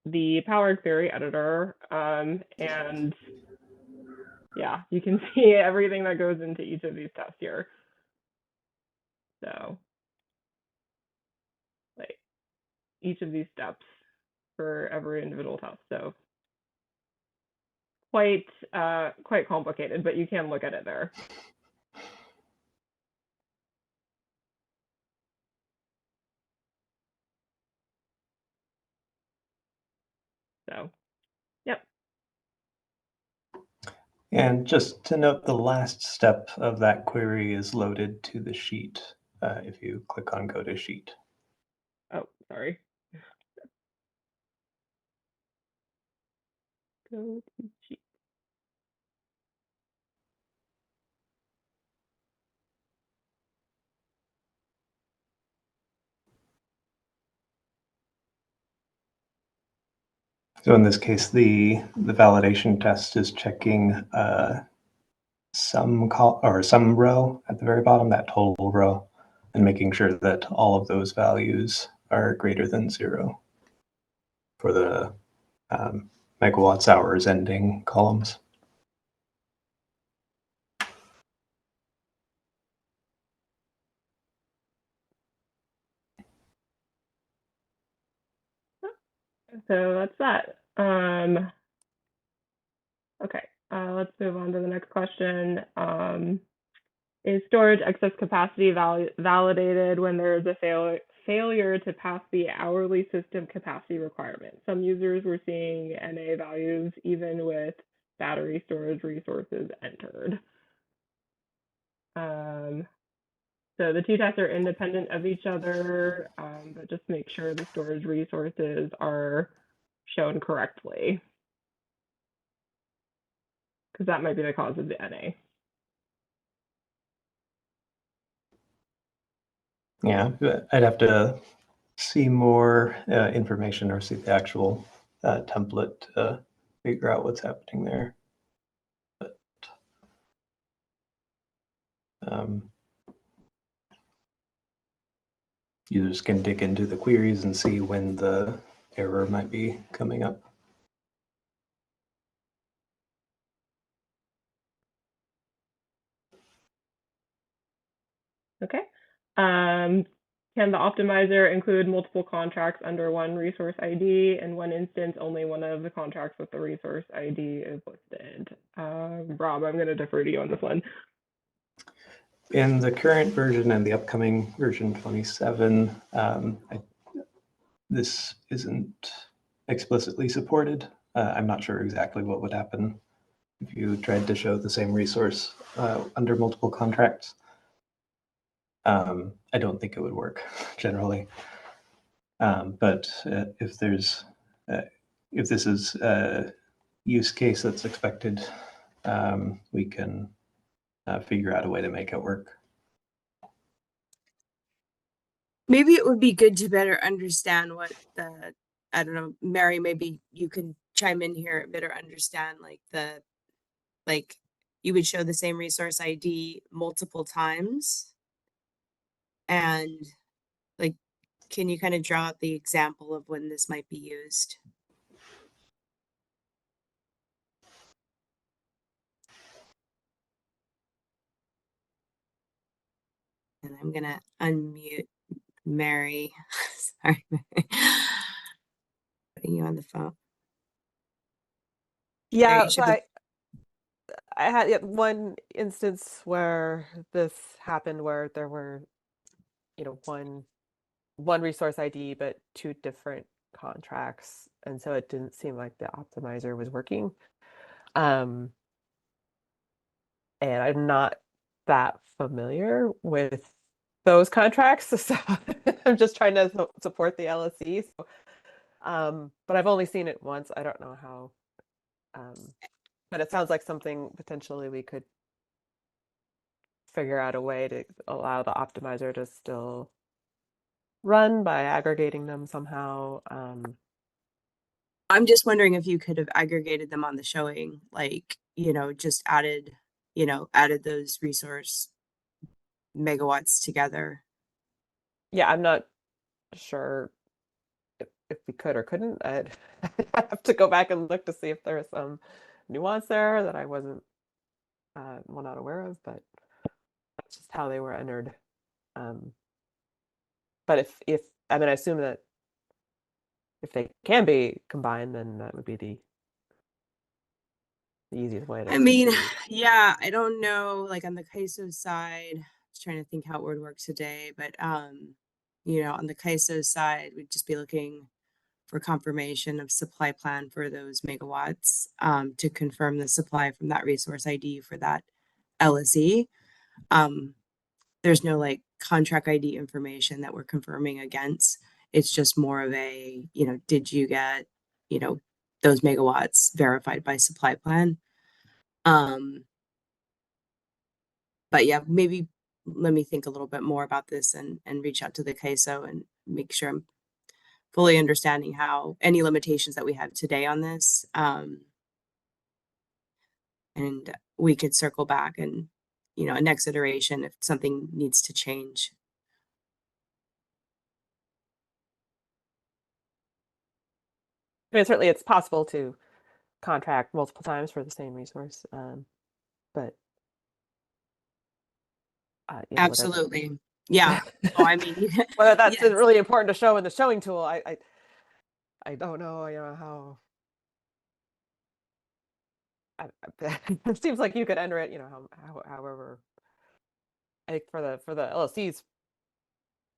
the Power Query editor, and yeah, you can see everything that goes into each of these tests here. So like each of these steps for every individual test. So quite complicated, but you can look at it there. So, yep. And just to note, the last step of that query is loaded to the sheet if you click on Go to Sheet. Oh, sorry. Go to sheet. So in this case, the validation test is checking some row at the very bottom, that total row, and making sure that all of those values are greater than 0 for the megawatts hours ending columns. So that's that. Okay, let's move on to the next question. Is storage excess capacity validated when there is a failure to pass the hourly system capacity requirement? Some users were seeing NA values even with battery storage resources entered. So the two tests are independent of each other, but just make sure the storage resources are shown correctly, because that might be the cause of the NA. Yeah, I'd have to see more information or see the actual template to figure out what's happening there. But, users can dig into the queries and see when the error might be coming up. Okay. Can the optimizer include multiple contracts under one resource ID? In one instance, only one of the contracts with the resource ID is listed. Rob, I'm going to defer to you on this one. In the current version and the upcoming version 27, this isn't explicitly supported. I'm not sure exactly what would happen if you tried to show the same resource under multiple contracts. I don't think it would work generally. But if this is a use case that's expected, we can figure out a way to make it work. Maybe it would be good to better understand what the, I don't know, Mary, maybe you can chime in here, better understand like you would show the same resource ID multiple times. And like, can you kind of draw out the example of when this might be used? And I'm gonna unmute Mary. Sorry, Mary. Putting you on the phone. Yeah, Mary, so I had one instance where this happened where there were, one resource ID, but two different contracts. And so it didn't seem like the optimizer was working. And I'm not that familiar with those contracts. So I'm just trying to support the LSE. So, but I've only seen it once. I don't know how, but it sounds like something potentially we could figure out a way to allow the optimizer to still run by aggregating them somehow. I'm just wondering if you could have aggregated them on the showing, like, just added those resource megawatts together. Yeah, I'm not sure if we could or couldn't. I'd have to go back and look to see if there's some nuance there that I wasn't not aware of, but that's just how they were entered. But if I mean, I assume that if they can be combined, then that would be the easiest way to I mean, proceed. yeah, I don't know, like on the CAISO side, I was trying to think how it would work today, but on the CAISO side, we'd just be looking for confirmation of supply plan for those megawatts to confirm the supply from that resource ID for that LSE. There's no like contract ID information that we're confirming against. It's just more of a, did you get, those megawatts verified by supply plan? But yeah, maybe let me think a little bit more about this and reach out to the CAISO and make sure I'm fully understanding how any limitations that we have today on this. And we could circle back and, a next iteration if something needs to change. I mean, certainly it's possible to contract multiple times for the same resource, but Absolutely. Yeah. Oh, I mean, whether that's yes. really important to show in the showing tool, I don't know, how. It seems like you could enter it, however. I think for the LSC's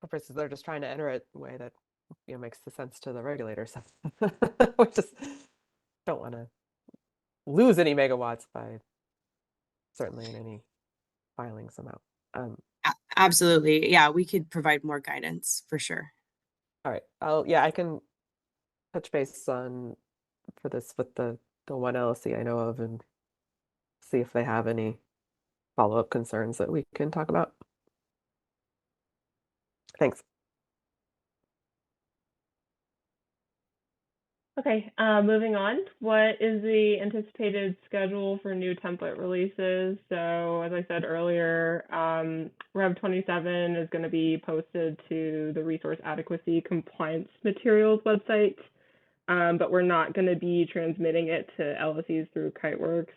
purposes, they're just trying to enter it in a way that makes the sense to the regulators. We just don't want to lose any megawatts by certainly in any filing somehow. Absolutely. Yeah, we could provide more guidance for sure. All right. I can touch base on for this with the one LSC I know of and see if they have any follow-up concerns that we can talk about. Thanks. Okay, moving on. What is the anticipated schedule for new template releases? So as I said earlier, Rev 27 is going to be posted to the Resource Adequacy Compliance Materials website, but we're not going to be transmitting it to LSEs through Kiteworks,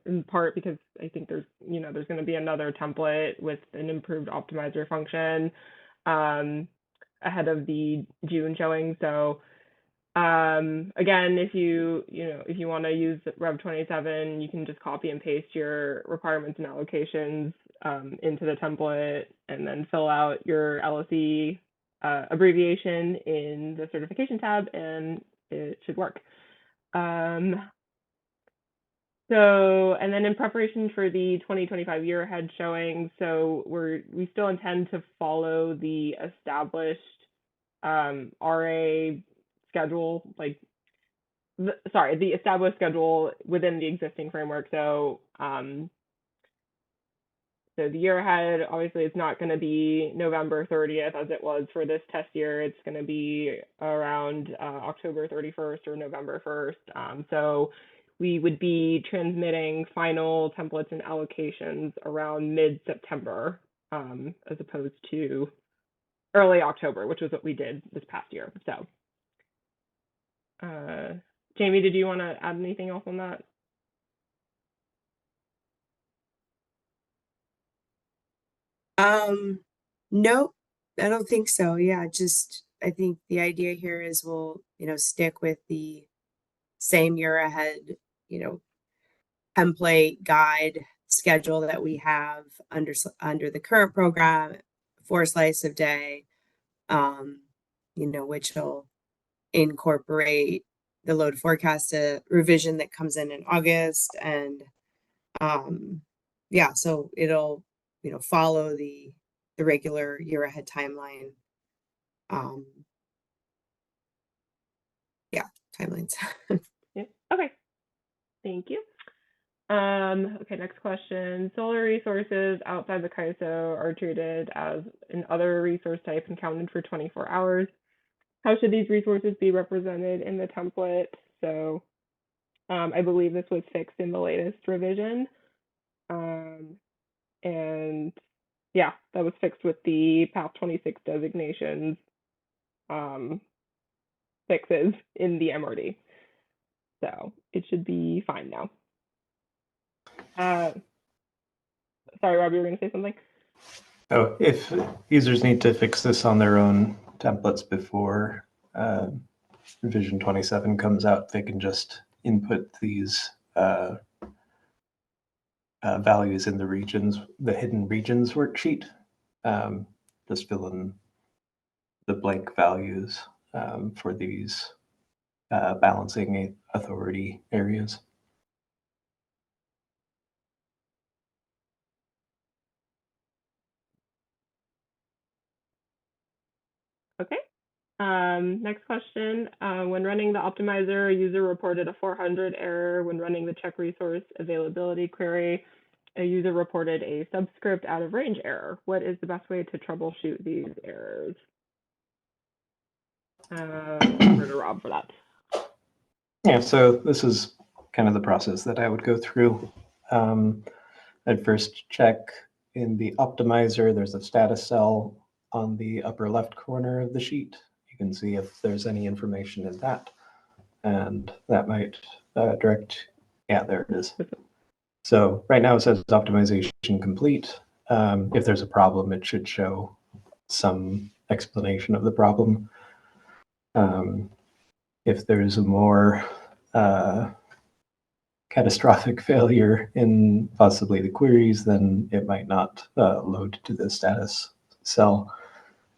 in part because I think there's going to be another template with an improved optimizer function ahead of the June showing. So again, if you want to use Rev 27, you can just copy and paste your requirements and allocations into the template and then fill out your LSE abbreviation in the certification tab, and it should work. And then in preparation for the 2025 year ahead showing, so we still intend to follow the established RA schedule, the established schedule within the existing framework. So the year ahead, obviously, it's not going to be November 30th as it was for this test year. It's going to be around October 31st or November 1st. So we would be transmitting final templates and allocations around mid-September, as opposed to early October, which was what we did this past year. So, Jamie, did you want to add anything else on that? Nope, I don't think so. Yeah, I think the idea here is we'll, stick with the same year ahead, template guide schedule that we have under the current program for slice of day, which will incorporate the load forecast revision that comes in August, and so it'll follow the regular year ahead timeline. Timelines. Yeah. Okay. Thank you. Okay, next question. Solar resources outside the CAISO are treated as an other resource type and counted for 24 hours. How should these resources be represented in the template? So I believe this was fixed in the latest revision. And yeah, that was fixed with the Path 26 designations fixes in the MRD. So it should be fine now. Sorry, Rob, you were going to say something? Oh, if users need to fix this on their own templates before revision 27 comes out, they can just input these values in the hidden regions worksheet. Just fill in the blank values for these balancing authority areas. Okay. Next question. When running the optimizer, a user reported a 400 error. When running the check resource availability query, a user reported a subscript out of range error. What is the best way to troubleshoot these errors? Over to Rob for that. Yeah, so this is kind of the process that I would go through. I'd first check in the optimizer, there's a status cell on the upper left corner of the sheet. You can see if there's any information in that. And that might direct, yeah, there it is. So right now it says optimization complete. If there's a problem, it should show some explanation of the problem. If there's a more catastrophic failure in possibly the queries, then it might not load to the status cell,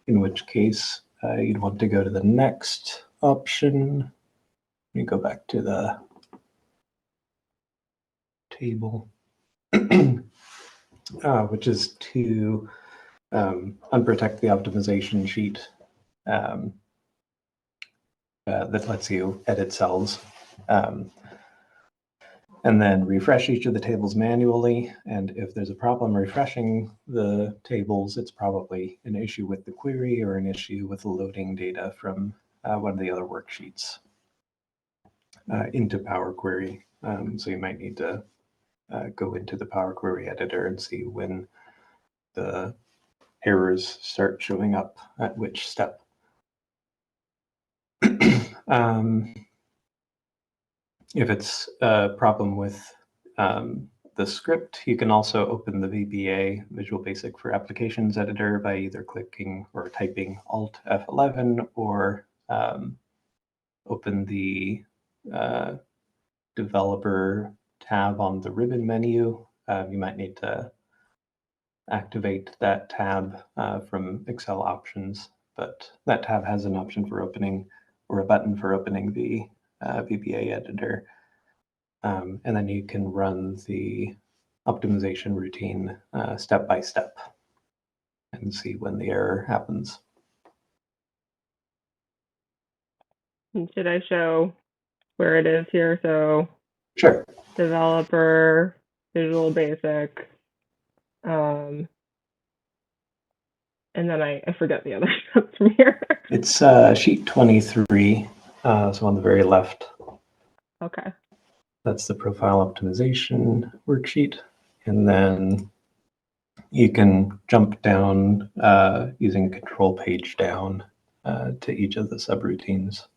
in which case you'd want to go to the next option. Let me go back to the table, which is to unprotect the optimization sheet that lets you edit cells. And then refresh each of the tables manually. And if there's a problem refreshing the tables, it's probably an issue with the query or an issue with loading data from one of the other worksheets. into Power Query. So you might need to go into the Power Query editor and see when the errors start showing up at which step. If it's a problem with the script, you can also open the VBA, Visual Basic for Applications editor, by either clicking or typing Alt F11, or open the developer tab on the ribbon menu. You might need to activate that tab from Excel options, but that tab has an option for opening, or a button for opening the VBA editor. And then you can run the optimization routine step by step and see when the error happens. And should I show where it is here? So sure. Developer, Visual Basic, and then I forget the other stuff from here. It's sheet 23, so on the very left. Okay. That's the profile optimization worksheet. And then you can jump down using control page down to each of the subroutines.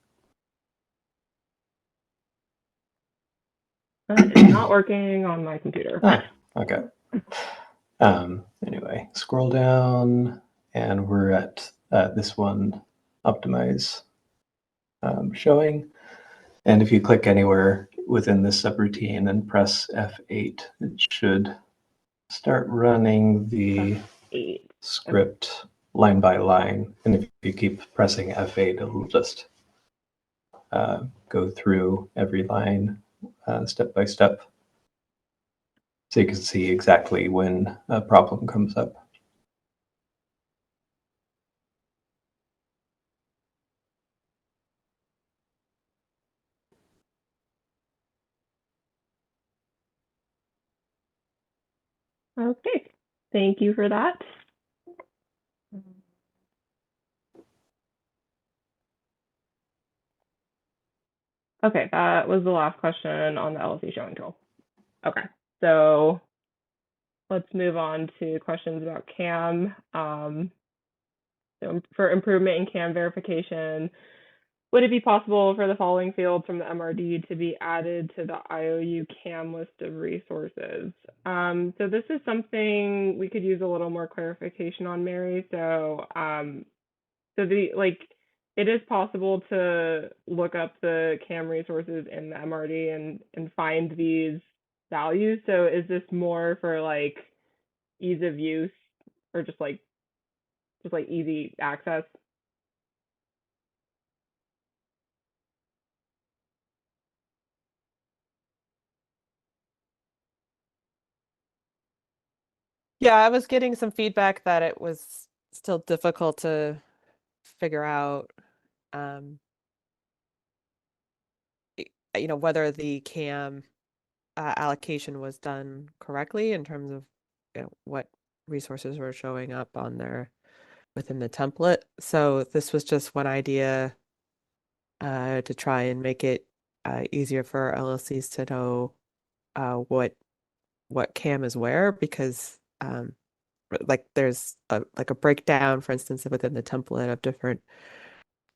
It's not working on my computer. Ah, okay. Anyway, scroll down, and we're at this one, optimize showing. And if you click anywhere within this subroutine and press F8, it should start running the script line by line. And if you keep pressing F8, it'll just go through every line step by step. So you can see exactly when a problem comes up. Okay, thank you for that. Okay, that was the last question on the LSE Showing Tool. Okay, so let's move on to questions about CAM. So for improvement in CAM verification, would it be possible for the following fields from the MRD to be added to the IOU CAM list of resources? So this is something we could use a little more clarification on, Mary. So, it is possible to look up the CAM resources in the MRD and find these values. So is this more for like ease of use, or just like easy access? Yeah, I was getting some feedback that it was still difficult to figure out, whether the CAM allocation was done correctly in terms of what resources were showing up on there within the template. So this was just one idea to try and make it easier for LLCs to know what CAM is where, because like there's a breakdown, for instance, within the template of different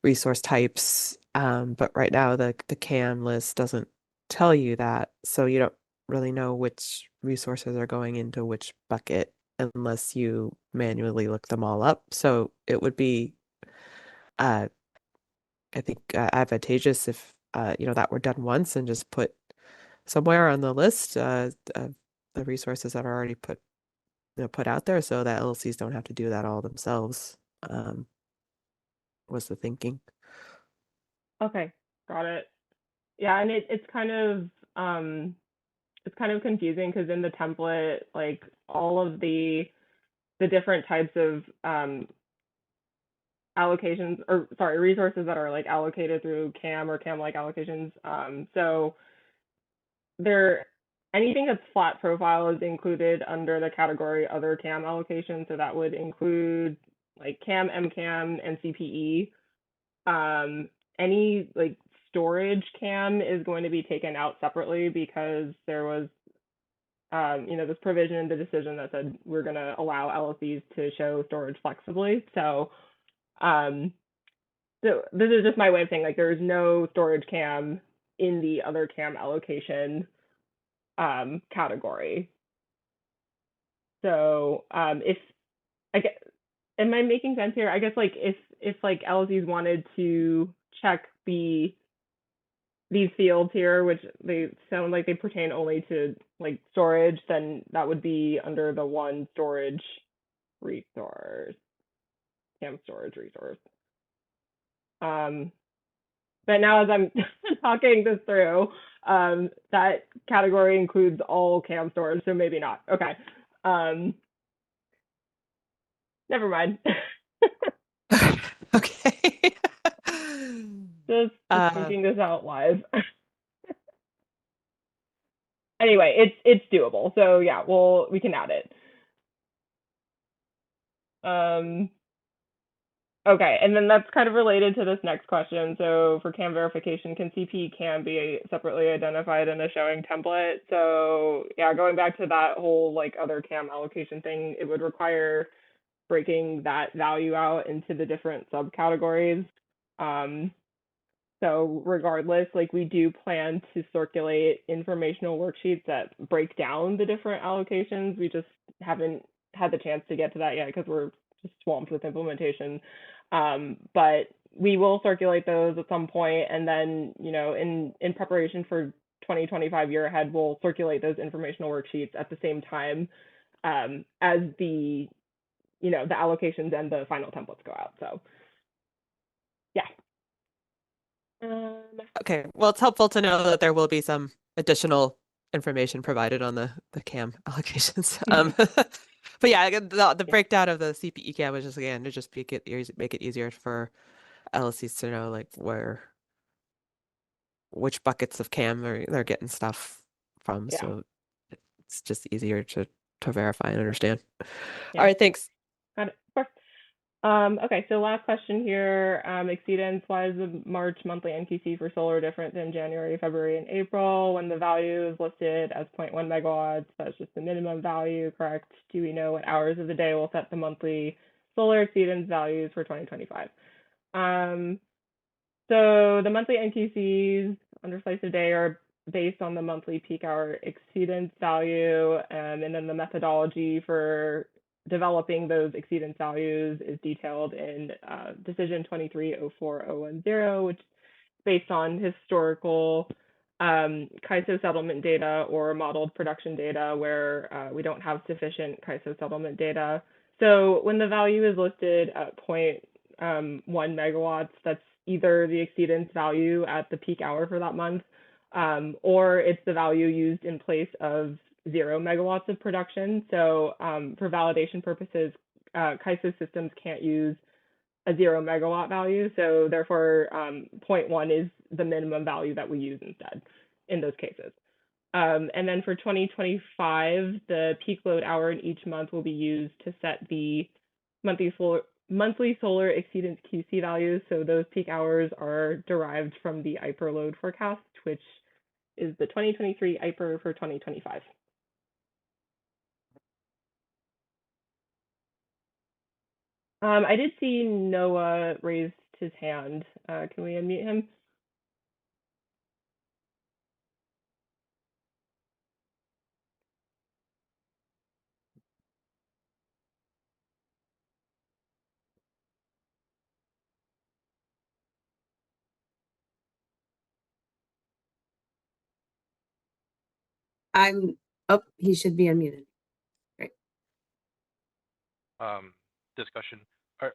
resource types. But right now the CAM list doesn't tell you that, so you don't really know which resources are going into which bucket unless you manually look them all up. So it would be, I think, advantageous if that were done once and just put somewhere on the list of the resources that are already put out there, so that LLCs don't have to do that all themselves. Was the thinking. Okay, got it. Yeah, and it's kind of confusing because in the template, like all of the different types of allocations, or sorry, resources that are like allocated through CAM or CAM-like allocations. So anything that's flat profile is included under the category other CAM allocations. So that would include like CAM, MCAM, and CPE. Any like storage cam is going to be taken out separately because there was, this provision in the decision that said we're going to allow LSEs to show storage flexibly. So, so this is just my way of saying, like, there's no storage cam in the other cam allocation category. So if I get, am I making sense here? I guess like if like LSEs wanted to check these fields here, which they sound like they pertain only to like storage, then that would be under the one storage resource, cam storage resource. But now as I'm talking this through, that category includes all cam storage, so maybe not. Okay. Never mind. Okay. just thinking this out live. Anyway, it's doable. So yeah, we can add it. Okay, and then that's kind of related to this next question. So for CAM verification, can CPUC be separately identified in a showing template? So yeah, going back to that whole like other CAM allocation thing, it would require breaking that value out into the different subcategories. So regardless, like we do plan to circulate informational worksheets that break down the different allocations. We just haven't had the chance to get to that yet because we're just swamped with implementation. But we will circulate those at some point, and then in preparation for 2025 year ahead, we'll circulate those informational worksheets at the same time as the allocations and the final templates go out. So yeah. Okay, well, it's helpful to know that there will be some additional information provided on the CAM allocations. But yeah, the breakdown of the CPE CAM was just, again, to just make it easier for LSEs to know like which buckets of CAM they're getting stuff from. Yeah. So it's just easier to verify and understand. Yeah. All right, thanks. Got it. Of course. Okay, so last question here. Exceedance, why is the March monthly NQC for solar different than January, February, and April when the value is listed as 0.1 megawatts? That's just the minimum value, correct? Do we know what hours of the day will set the monthly solar exceedance values for 2025? So the monthly NQCs under slice of day are based on the monthly peak hour exceedance value, and then the methodology for developing those exceedance values is detailed in decision 2304.010, which is based on historical CAISO settlement data or modeled production data where we don't have sufficient CAISO settlement data. So when the value is listed at 0.1 megawatts, that's either the exceedance value at the peak hour for that month, or it's the value used in place of 0 megawatts of production. So for validation purposes, CAISO systems can't use a 0 megawatt value. So therefore, 0.1 is the minimum value that we use instead in those cases. And then for 2025, the peak load hour in each month will be used to set the monthly solar exceedance QC values. So those peak hours are derived from the IPER load forecast, which is the 2023 IPER for 2025. I did see Noah raised his hand. Can we unmute him? He should be unmuted. Great. Discussion. I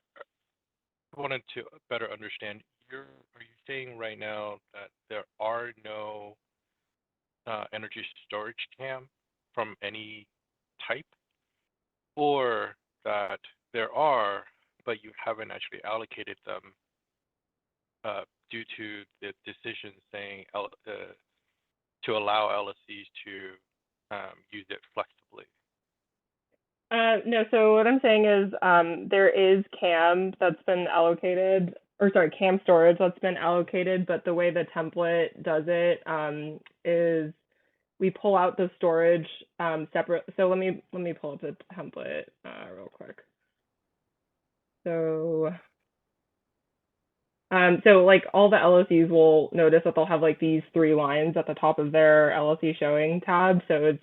wanted to better understand. Are you saying right now that there are no energy storage CAM from any type, or that there are, but you haven't actually allocated them due to the decision saying to allow LSEs to use it flexibly? No, so what I'm saying is there is CAM that's been allocated CAM storage that's been allocated, but the way the template does it is we pull out the storage separate. So let me pull up the template real quick. So like all the LSEs will notice that they'll have like these 3 lines at the top of their LSE showing tab. So it's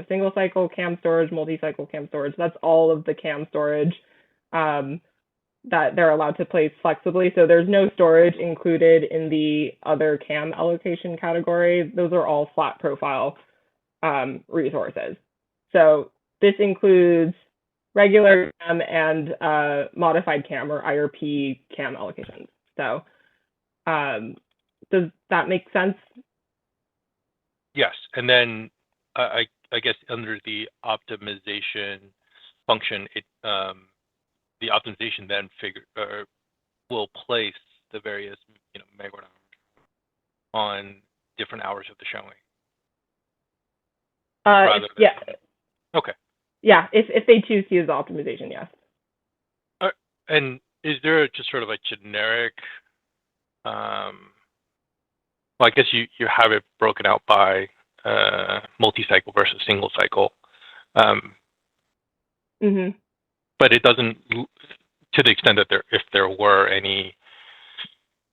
single cycle CAM storage, multi-cycle CAM storage. That's all of the CAM storage that they're allowed to place flexibly. So there's no storage included in the other CAM allocation category. Those are all flat profile resources. So this includes regular CAM and modified CAM or IRP CAM allocations. So does that make sense? Yes, and then I guess under the optimization function, the optimization then will place the various megawatt hours on different hours of the showing. Yeah. Okay. Yeah, if they choose to use the optimization, yes. And is there just sort of a generic? Well, I guess you have it broken out by multi-cycle versus single cycle. But it doesn't, to the extent that if there were any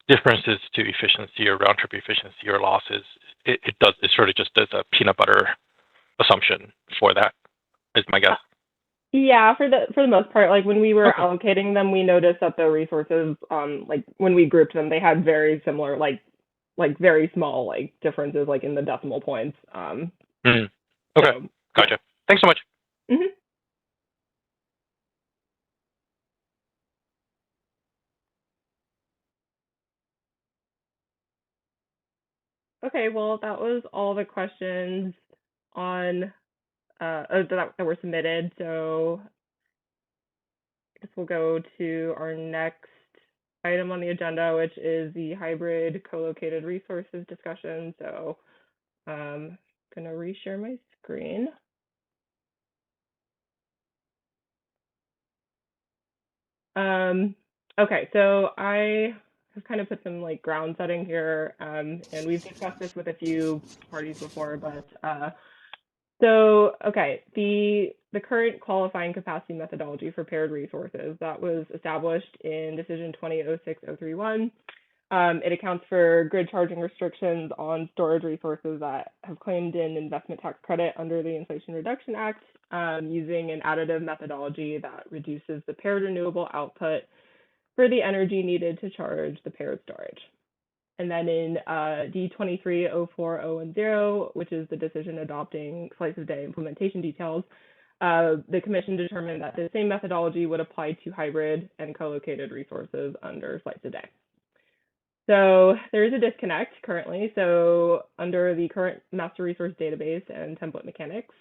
differences to efficiency or round trip efficiency or losses, it sort of just does a peanut butter assumption for that, is my guess. Yeah, for the most part, like when we were allocating them, we noticed that the resources, like when we grouped them, they had very similar, like very small like differences, like in the decimal points. Okay, so, gotcha. Yeah. Thanks so much. Okay, well, that was all the questions on that were submitted. So I guess we'll go to our next item on the agenda, which is the hybrid co-located resources discussion. So I'm gonna reshare my screen. Okay, so I have kind of put some like ground setting here, and we've discussed this with a few parties before, but so okay, the current qualifying capacity methodology for paired resources that was established in Decision 2006-031. It accounts for grid charging restrictions on storage resources that have claimed an investment tax credit under the Inflation Reduction Act, using an additive methodology that reduces the paired renewable output for the energy needed to charge the paired storage. And then in D23-04010, which is the decision adopting slice of day implementation details, the Commission determined that the same methodology would apply to hybrid and co-located resources under slice of day. So there is a disconnect currently. So under the current master resource database and template mechanics,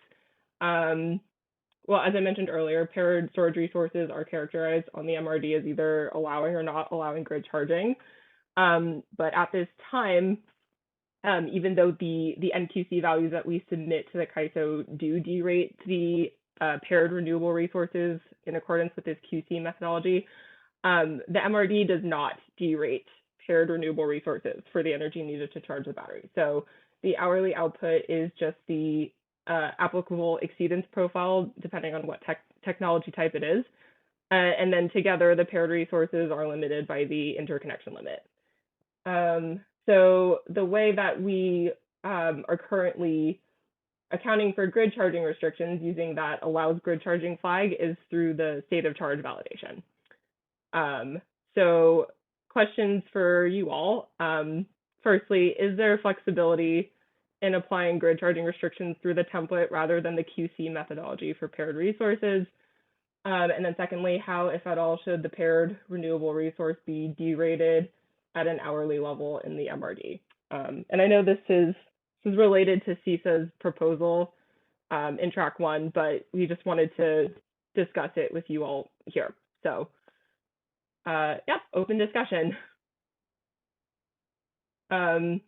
well, as I mentioned earlier, paired storage resources are characterized on the MRD as either allowing or not allowing grid charging. But at this time, even though the NQC values that we submit to the CAISO do derate the paired renewable resources in accordance with this QC methodology, the MRD does not derate paired renewable resources for the energy needed to charge the battery. So the hourly output is just the applicable exceedance profile, depending on what technology type it is. And then together, the paired resources are limited by the interconnection limit. So the way that we are currently accounting for grid charging restrictions using that allows grid charging flag is through the state of charge validation. So questions for you all. Firstly, is there flexibility in applying grid charging restrictions through the template rather than the QC methodology for paired resources? And then secondly, how, if at all, should the paired renewable resource be derated at an hourly level in the MRD? And I know this is related to CISA's proposal in track 1, but we just wanted to discuss it with you all here. So yeah, open discussion. And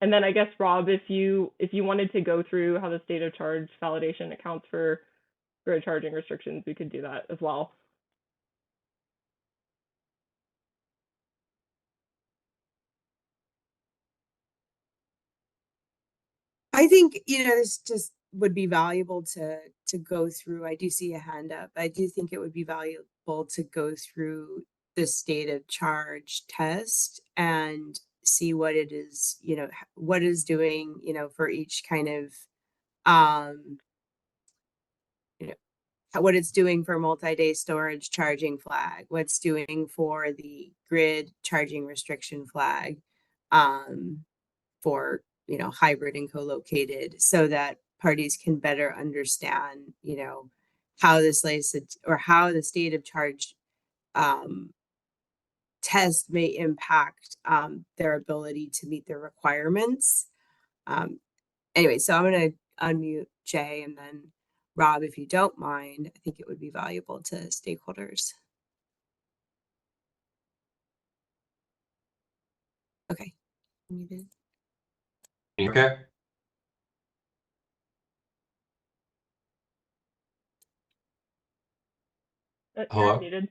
then I guess, Rob, if you wanted to go through how the state of charge validation accounts for grid charging restrictions, we could do that as well. I think, this just would be valuable to go through. I do see a hand up. I do think it would be valuable to go through the state of charge test and see what it is, what is doing, for each kind of, what it's doing for multi-day storage charging flag, what's doing for the grid charging restriction flag, for, hybrid and co-located, so that parties can better understand, how this or how the state of charge test may impact their ability to meet their requirements. Anyway, so I'm going to unmute Jay, and then Rob, if you don't mind. I think it would be valuable to stakeholders. Okay. Muted. Okay. Hello? Muted.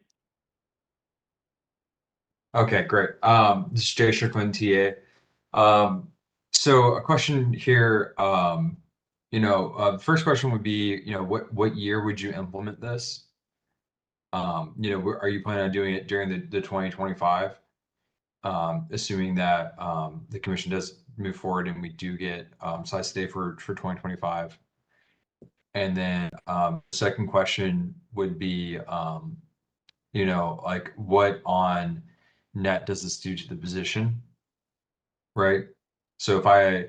Okay, great. This is Jay Strickland, TA. So a question here, the first question would be, what year would you implement this? Are you planning on doing it during the 2025? Assuming that the commission does move forward and we do get size today for 2025. And then second question would be, like what on net does this do to the position, right? So if I,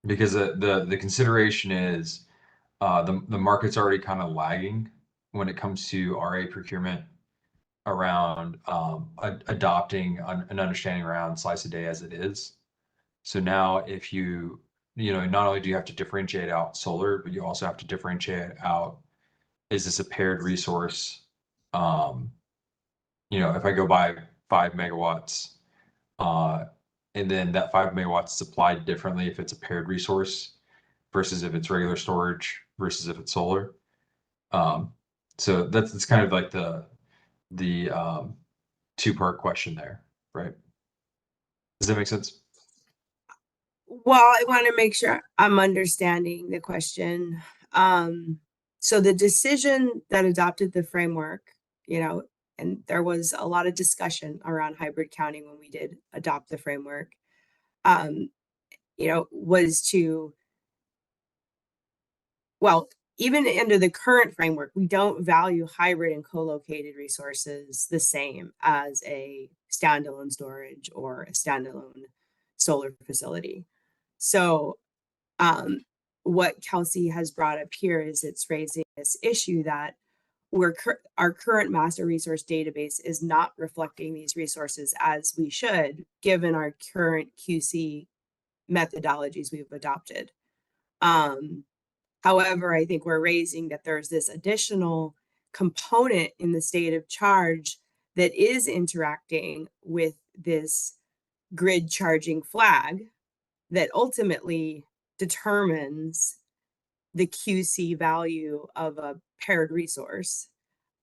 because the consideration is the market's already kind of lagging when it comes to RA procurement around adopting an understanding around slice a day as it is. So now if you not only do you have to differentiate out solar, but you also have to differentiate out, is this a paired resource? If I go buy 5 megawatts, and then that 5 megawatts is supplied differently if it's a paired resource versus if it's regular storage versus if it's solar. So that's kind of like the two-part question there, right? Does that make sense? Well, I want to make sure I'm understanding the question. So the decision that adopted the framework, and there was a lot of discussion around hybrid counting when we did adopt the framework, was to, well, even under the current framework, we don't value hybrid and co-located resources the same as a standalone storage or a standalone solar facility. So what Kelsey has brought up here is it's raising this issue that our current master resource database is not reflecting these resources as we should, given our current QC methodologies we've adopted. However, I think we're raising that there's this additional component in the state of charge that is interacting with this grid charging flag that ultimately determines the QC value of a paired resource.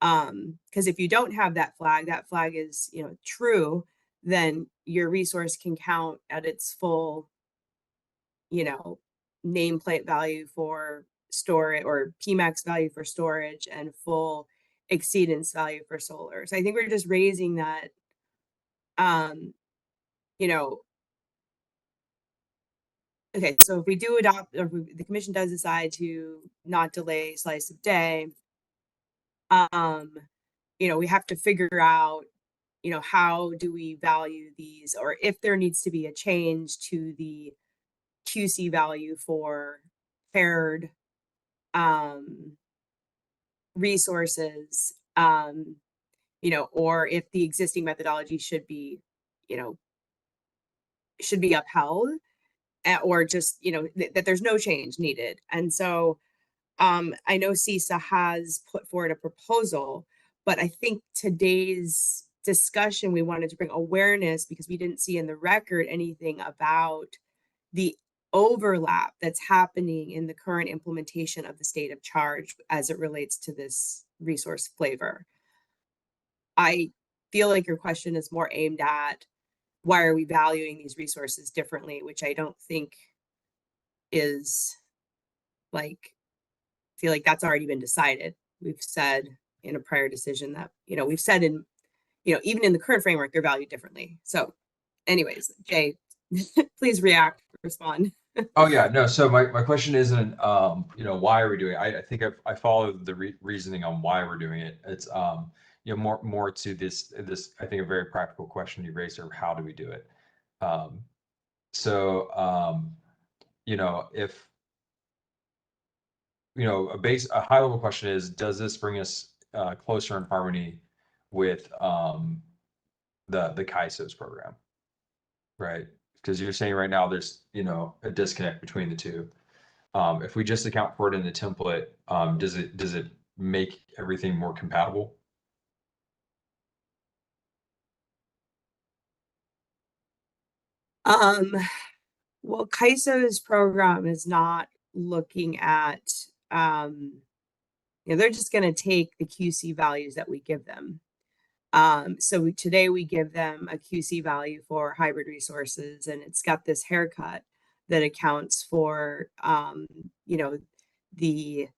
Because if you don't have that flag is, true, then your resource can count at its full, nameplate value for storage, or PMAX value for storage, and full exceedance value for solar. So I think we're just raising that, okay, so if we do adopt, or if the commission does decide to not delay slice of day, we have to figure out, how do we value these, or if there needs to be a change to the QC value for paired resources, or if the existing methodology should be upheld, or just, that there's no change needed. And so I know CISA has put forward a proposal, but I think today's discussion, we wanted to bring awareness because we didn't see in the record anything about the overlap that's happening in the current implementation of the state of charge as it relates to this resource flavor. I feel like your question is more aimed at why are we valuing these resources differently, which I don't think is like, I feel like that's already been decided. We've said in a prior decision that, we've said in, even in the current framework, they're valued differently. So anyways, Jay, please react, respond. Oh yeah, no. So my question isn't why are we doing it? I think I followed the reasoning on why we're doing it. It's more to this I think a very practical question you raised, or how do we do it? If a high level question is, does this bring us closer in harmony with the CAISO's program, right? Because you're saying right now there's a disconnect between the two. If we just account for it in the template, does it make everything more compatible? Well, CAISO's program is not looking at, they're just going to take the QC values that we give them. So today we give them a QC value for hybrid resources, and it's got this haircut that accounts for, the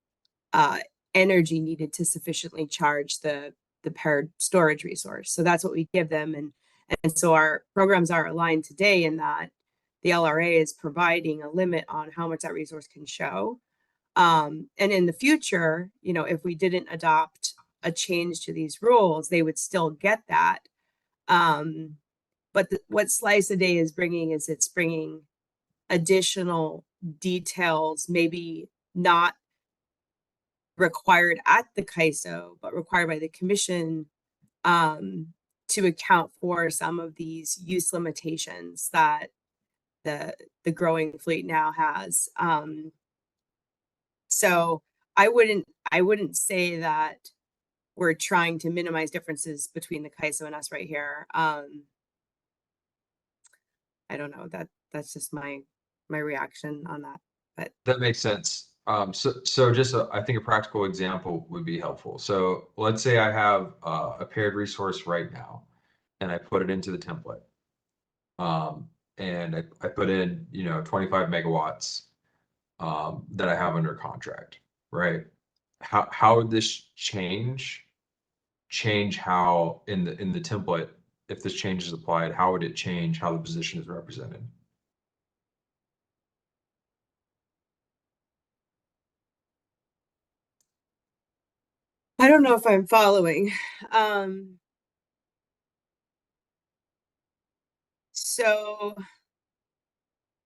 energy needed to sufficiently charge the paired storage resource. So that's what we give them. And so our programs are aligned today in that the LRA is providing a limit on how much that resource can show. And in the future, if we didn't adopt a change to these rules, they would still get that. But what Slice a Day is bringing is it's bringing additional details, maybe not required at the CAISO, but required by the commission, to account for some of these use limitations that the growing fleet now has. So I wouldn't say that we're trying to minimize differences between the CAISO and us right here. I don't know, that's just my reaction on that. But that makes sense. So just I think a practical example would be helpful. So let's say I have a paired resource right now, and I put it into the template. And I put in 25 megawatts that I have under contract, right? How would this change how in the template, if this change is applied, how would it change how the position is represented? I don't know if I'm following. So,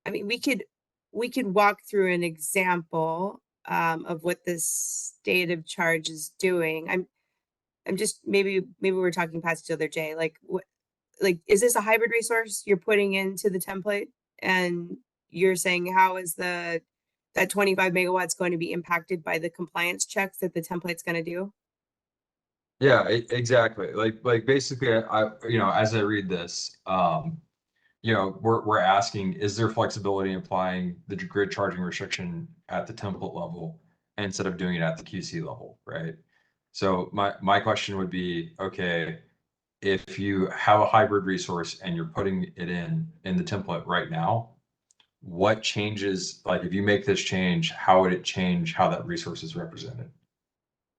I mean, we could walk through an example of what this state of charge is doing. I'm just maybe we're talking past each other, Jay. Like, is this a hybrid resource you're putting into the template, and you're saying how is that 25 megawatts going to be impacted by the compliance checks that the template's going to do? Yeah, exactly. Like basically, as I read this, we're asking, is there flexibility in applying the grid charging restriction at the template level instead of doing it at the QC level, right? So my question would be, okay, if you have a hybrid resource and you're putting it in the template right now, what changes, like if you make this change, how would it change how that resource is represented?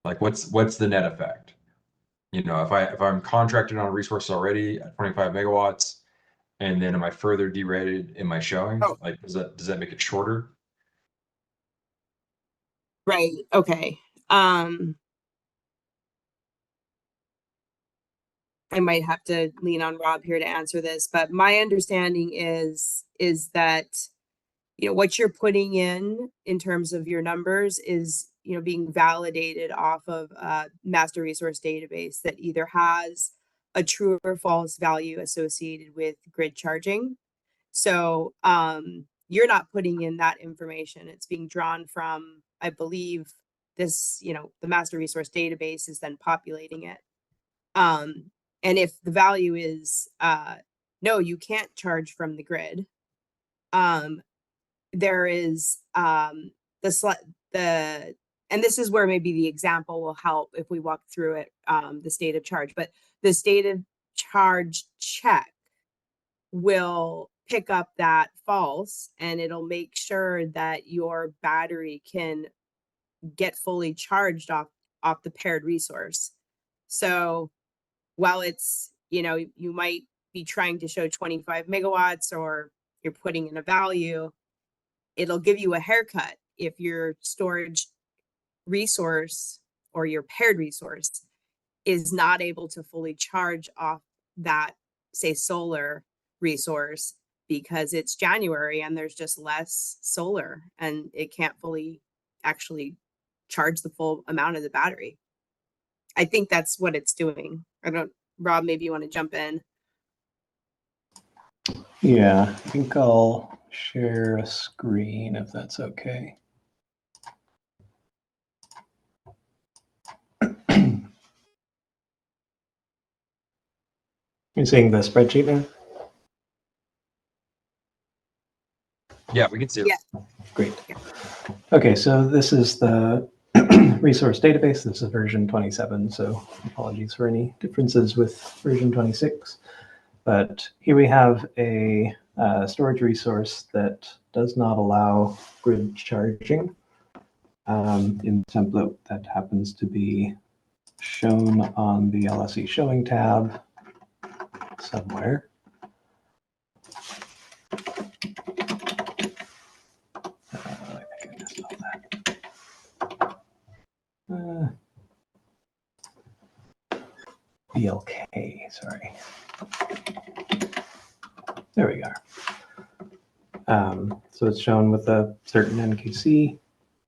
Like what's the net effect? If I'm contracted on a resource already at 25 megawatts, and then am I further derated in my showing? Oh. Like, does that make it shorter? Right. Okay. I might have to lean on Rob here to answer this, but my understanding is that what you're putting in terms of your numbers is being validated off of a master resource database that either has a true or false value associated with grid charging. So you're not putting in that information. It's being drawn from, I believe, this, the master resource database is then populating it. And if the value is no, you can't charge from the grid, there is and this is where maybe the example will help if we walk through it, the state of charge, but the state of charge check will pick up that false, and it'll make sure that your battery can get fully charged off the paired resource. So while it's, you might be trying to show 25 megawatts or you're putting in a value, it'll give you a haircut if your storage resource or your paired resource is not able to fully charge off that, say, solar resource, because it's January and there's just less solar and it can't fully actually charge the full amount of the battery. I think that's what it's doing. Rob, maybe you want to jump in. Yeah, I think I'll share a screen if that's okay. You're seeing the spreadsheet now? Yeah, we can see it. Yeah. Great. Okay, so this is the resource database. This is version 27, so apologies for any differences with version 26. But here we have a storage resource that does not allow grid charging in the template that happens to be shown on the LSE Showing tab somewhere. I think I missed all that. BLK, sorry. There we go. So it's shown with a certain NQC,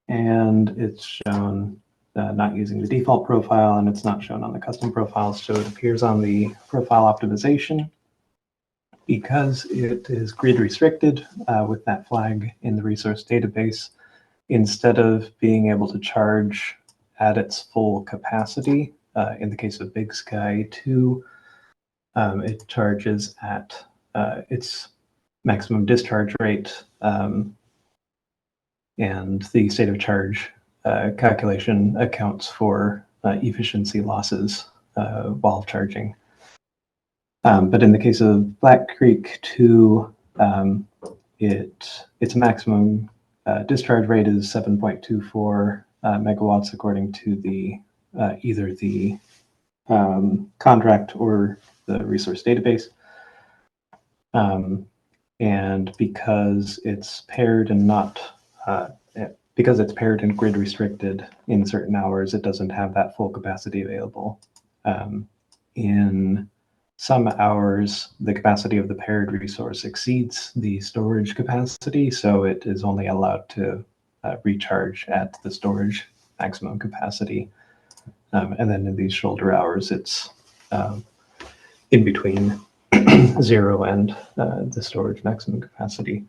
and it's shown not using the default profile, and it's not shown on the custom profiles, so it appears on the profile optimization. Because it is grid restricted with that flag in the resource database, instead of being able to charge at its full capacity, in the case of Big Sky 2, it charges at its maximum discharge rate, and the state of charge calculation accounts for efficiency losses while charging. But in the case of Black Creek 2, its maximum discharge rate is 7.24 megawatts according to the either the contract or the resource database. And because it's paired and not because it's paired and grid restricted in certain hours, it doesn't have that full capacity available. In some hours, the capacity of the paired resource exceeds the storage capacity, so it is only allowed to recharge at the storage maximum capacity. And then in these shoulder hours, it's in between 0 and the storage maximum capacity.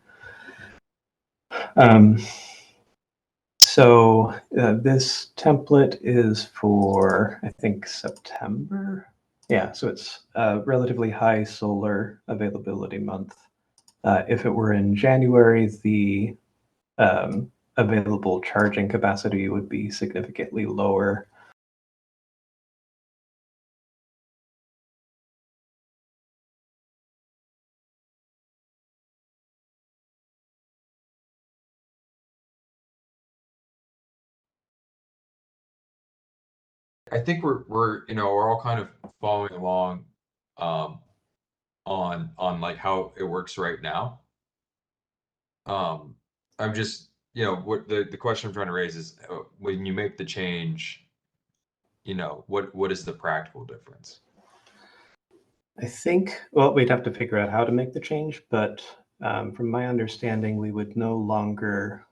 So this template is for, I think, September. Yeah, so it's a relatively high solar availability month. If it were in January, the available charging capacity would be significantly lower. I think we're all kind of following along on like how it works right now. I'm just what the question I'm trying to raise is when you make the change, what is the practical difference? I think, well, we'd have to figure out how to make the change, but from my understanding, we would no longer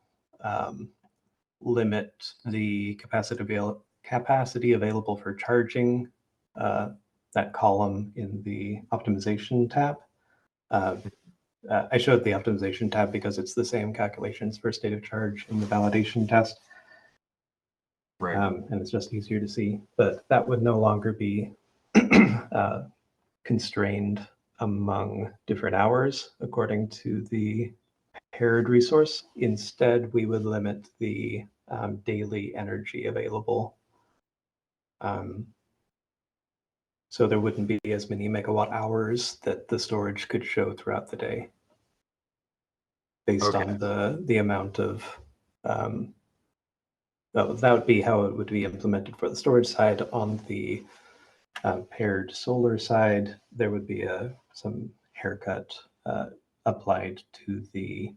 limit the capacity available for charging that column in the optimization tab. I showed the optimization tab because it's the same calculations for state of charge in the validation test. Right. And it's just easier to see, but that would no longer be constrained among different hours according to the paired resource. Instead, we would limit the daily energy available. So there wouldn't be as many megawatt hours that the storage could show throughout the day based on the amount of, that would be how it would be implemented for the storage side. On the paired solar side, there would be some haircut applied to the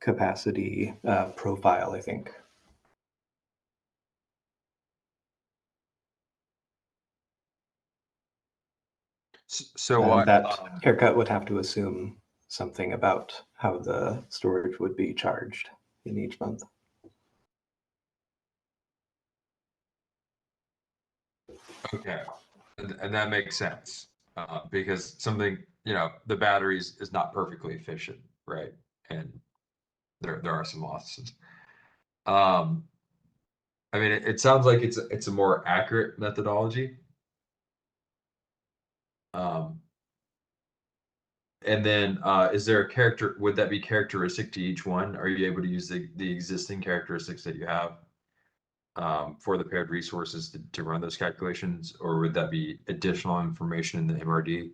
capacity profile, I think. So what that haircut would have to assume something about how the storage would be charged in each month. Okay, and that makes sense because something, you know, the batteries is not perfectly efficient, right? And there are some losses. I mean, it sounds like it's a more accurate methodology. And then is there a character, would that be characteristic to each one? Are you able to use the existing characteristics that you have for the paired resources to run those calculations, or would that be additional information in the MRD?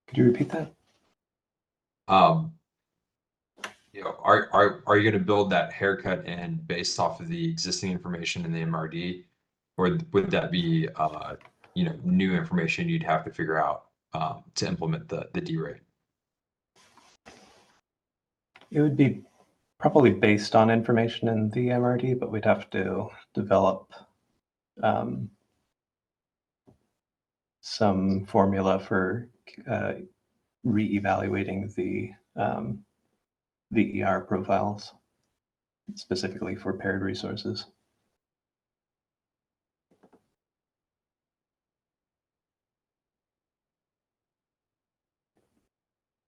Could you repeat that? You know, are you going to build that haircut in based off of the existing information in the MRD, or would that be you know, new information you'd have to figure out to implement the D-rate? It would be probably based on information in the MRD, but we'd have to develop some formula for re-evaluating the ER profiles, specifically for paired resources.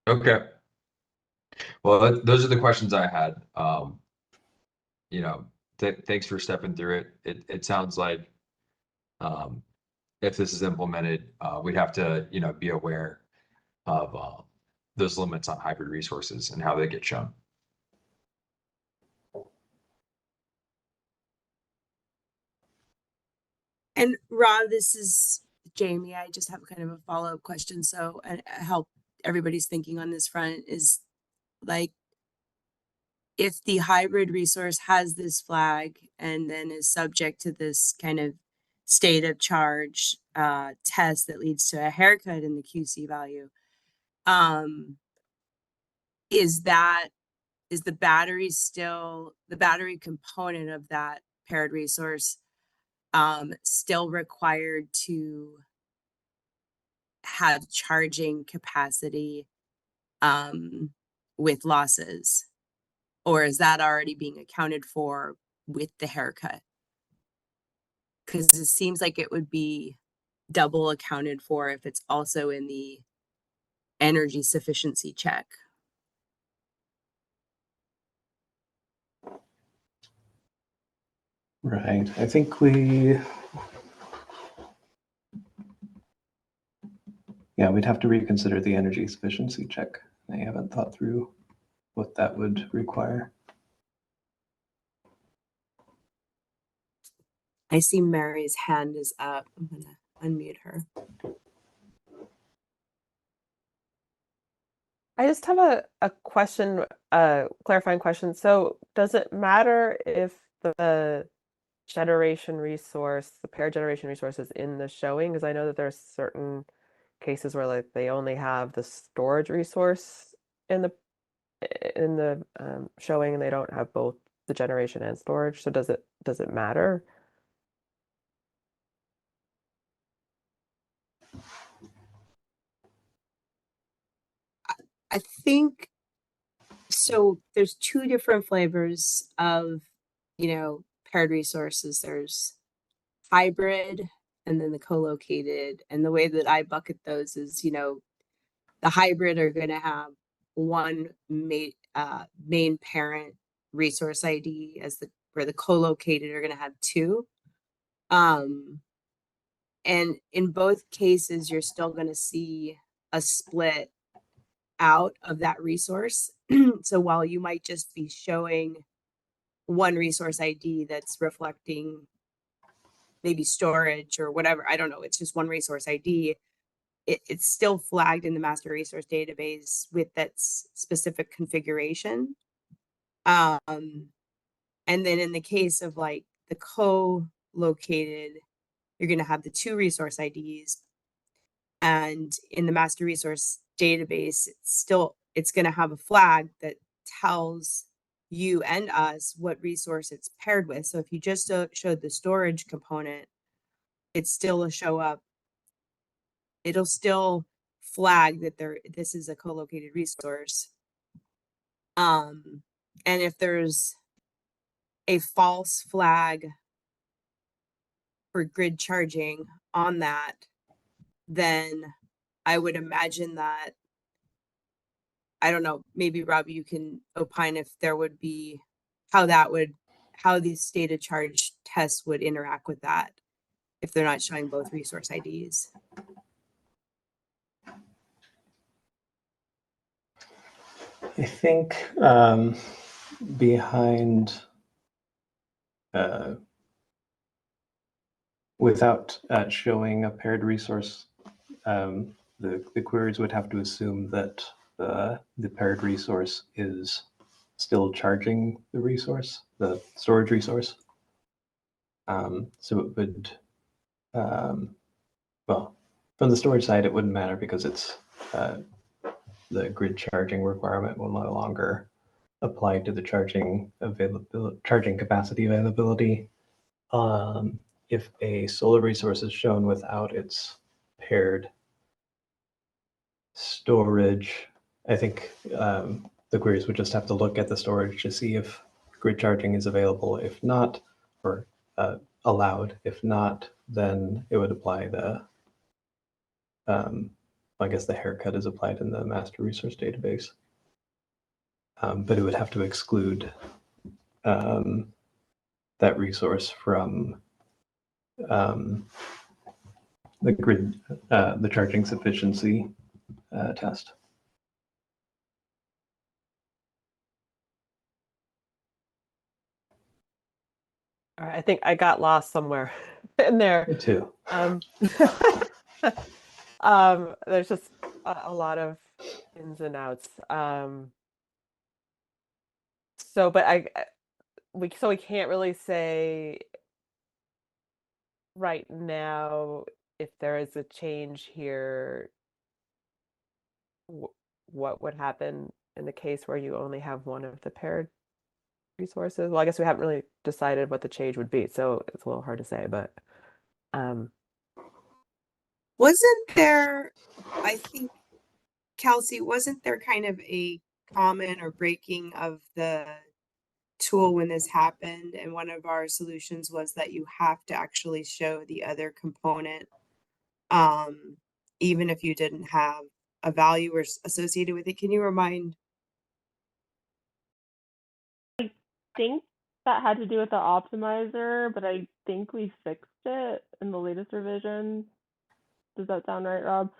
Okay. Well, those are the questions I had. You know, thanks for stepping through it. It sounds like if this is implemented, we'd have to, you know, be aware of those limits on hybrid resources and how they get shown. And Rob, this is Jamie. I just have kind of a follow-up question. So help everybody's thinking on this front is like, if the hybrid resource has this flag and then is subject to this kind of state of charge test that leads to a haircut in the QC value, is the battery still, the battery component of that paired resource still required to have charging capacity with losses, or is that already being accounted for with the haircut? Because it seems like it would be double accounted for if it's also in the energy sufficiency check. Right. I think we'd have to reconsider the energy sufficiency check. I haven't thought through what that would require. I see Mary's hand is up. I'm gonna unmute her. I just have a question, clarifying question. So does it matter if the generation resource, the paired generation resource is in the showing? Because I know that there's certain cases where like they only have the storage resource in the showing and they don't have both the generation and storage. So does it matter? I think so. There's two different flavors of, paired resources. There's hybrid and then the co-located. And the way that I bucket those is, the hybrid are going to have one main parent resource ID where the co-located are going to have two. And in both cases, you're still going to see a split out of that resource. So while you might just be showing one resource ID that's reflecting maybe storage or whatever. I don't know. It's just one resource ID. It's still flagged in the master resource database with that specific configuration. And then in the case of like the co-located, you're going to have the 2 resource IDs. And in the master resource database, it's going to have a flag that tells you and us what resource it's paired with. So if you just showed the storage component, it still will show up. It'll still flag that this is a co-located resource. And if there's a false flag for grid charging on that, then I would imagine that, I don't know, maybe Robbie, you can opine if there would be how these state of charge tests would interact with that if they're not showing both resource IDs. I think behind without showing a paired resource, the queries would have to assume that the paired resource is still charging the resource, the storage resource. So it would, well, from the storage side, it wouldn't matter because it's the grid charging requirement will no longer apply to the charging capacity availability. If a solar resource is shown without its paired storage, I think the queries would just have to look at the storage to see if grid charging is available. If not, or allowed. If not, then it would apply the, I guess the haircut is applied in the master resource database. But it would have to exclude that resource from the grid, the charging sufficiency test. All right, I think I got lost somewhere in there. Me too. There's just a lot of ins and outs. But we can't really say right now if there is a change here, what would happen in the case where you only have one of the paired resources. Well, I guess we haven't really decided what the change would be, so it's a little hard to say, but wasn't there, I think, Kelsey, wasn't there kind of a comment or breaking of the tool when this happened? And one of our solutions was that you have to actually show the other component, even if you didn't have a value or associated with it. Can you remind? I think that had to do with the optimizer, but I think we fixed it in the latest revision. Does that sound right, Rob?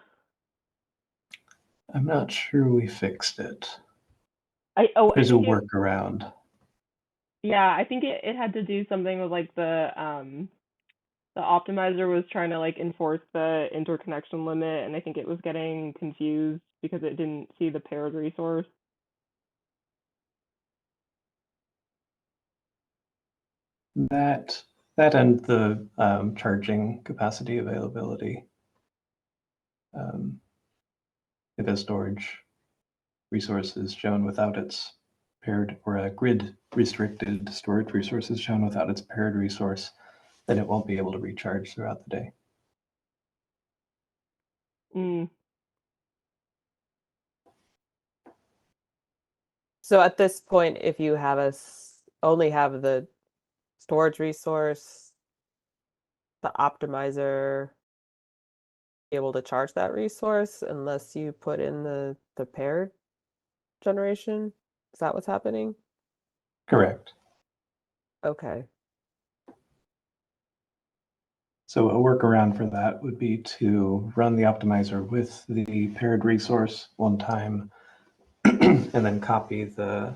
I'm not sure we fixed it. There's a workaround. Yeah, I think it had to do something with like the optimizer was trying to like enforce the interconnection limit, and I think it was getting confused because it didn't see the paired resource. That and the charging capacity availability. If a storage resource is shown without its paired, or a grid restricted storage resource is shown without its paired resource, then it won't be able to recharge throughout the day. So at this point, if you have only have the storage resource, the optimizer able to charge that resource unless you put in the paired generation? Is that what's happening? Correct. Okay. So a workaround for that would be to run the optimizer with the paired resource one time and then copy the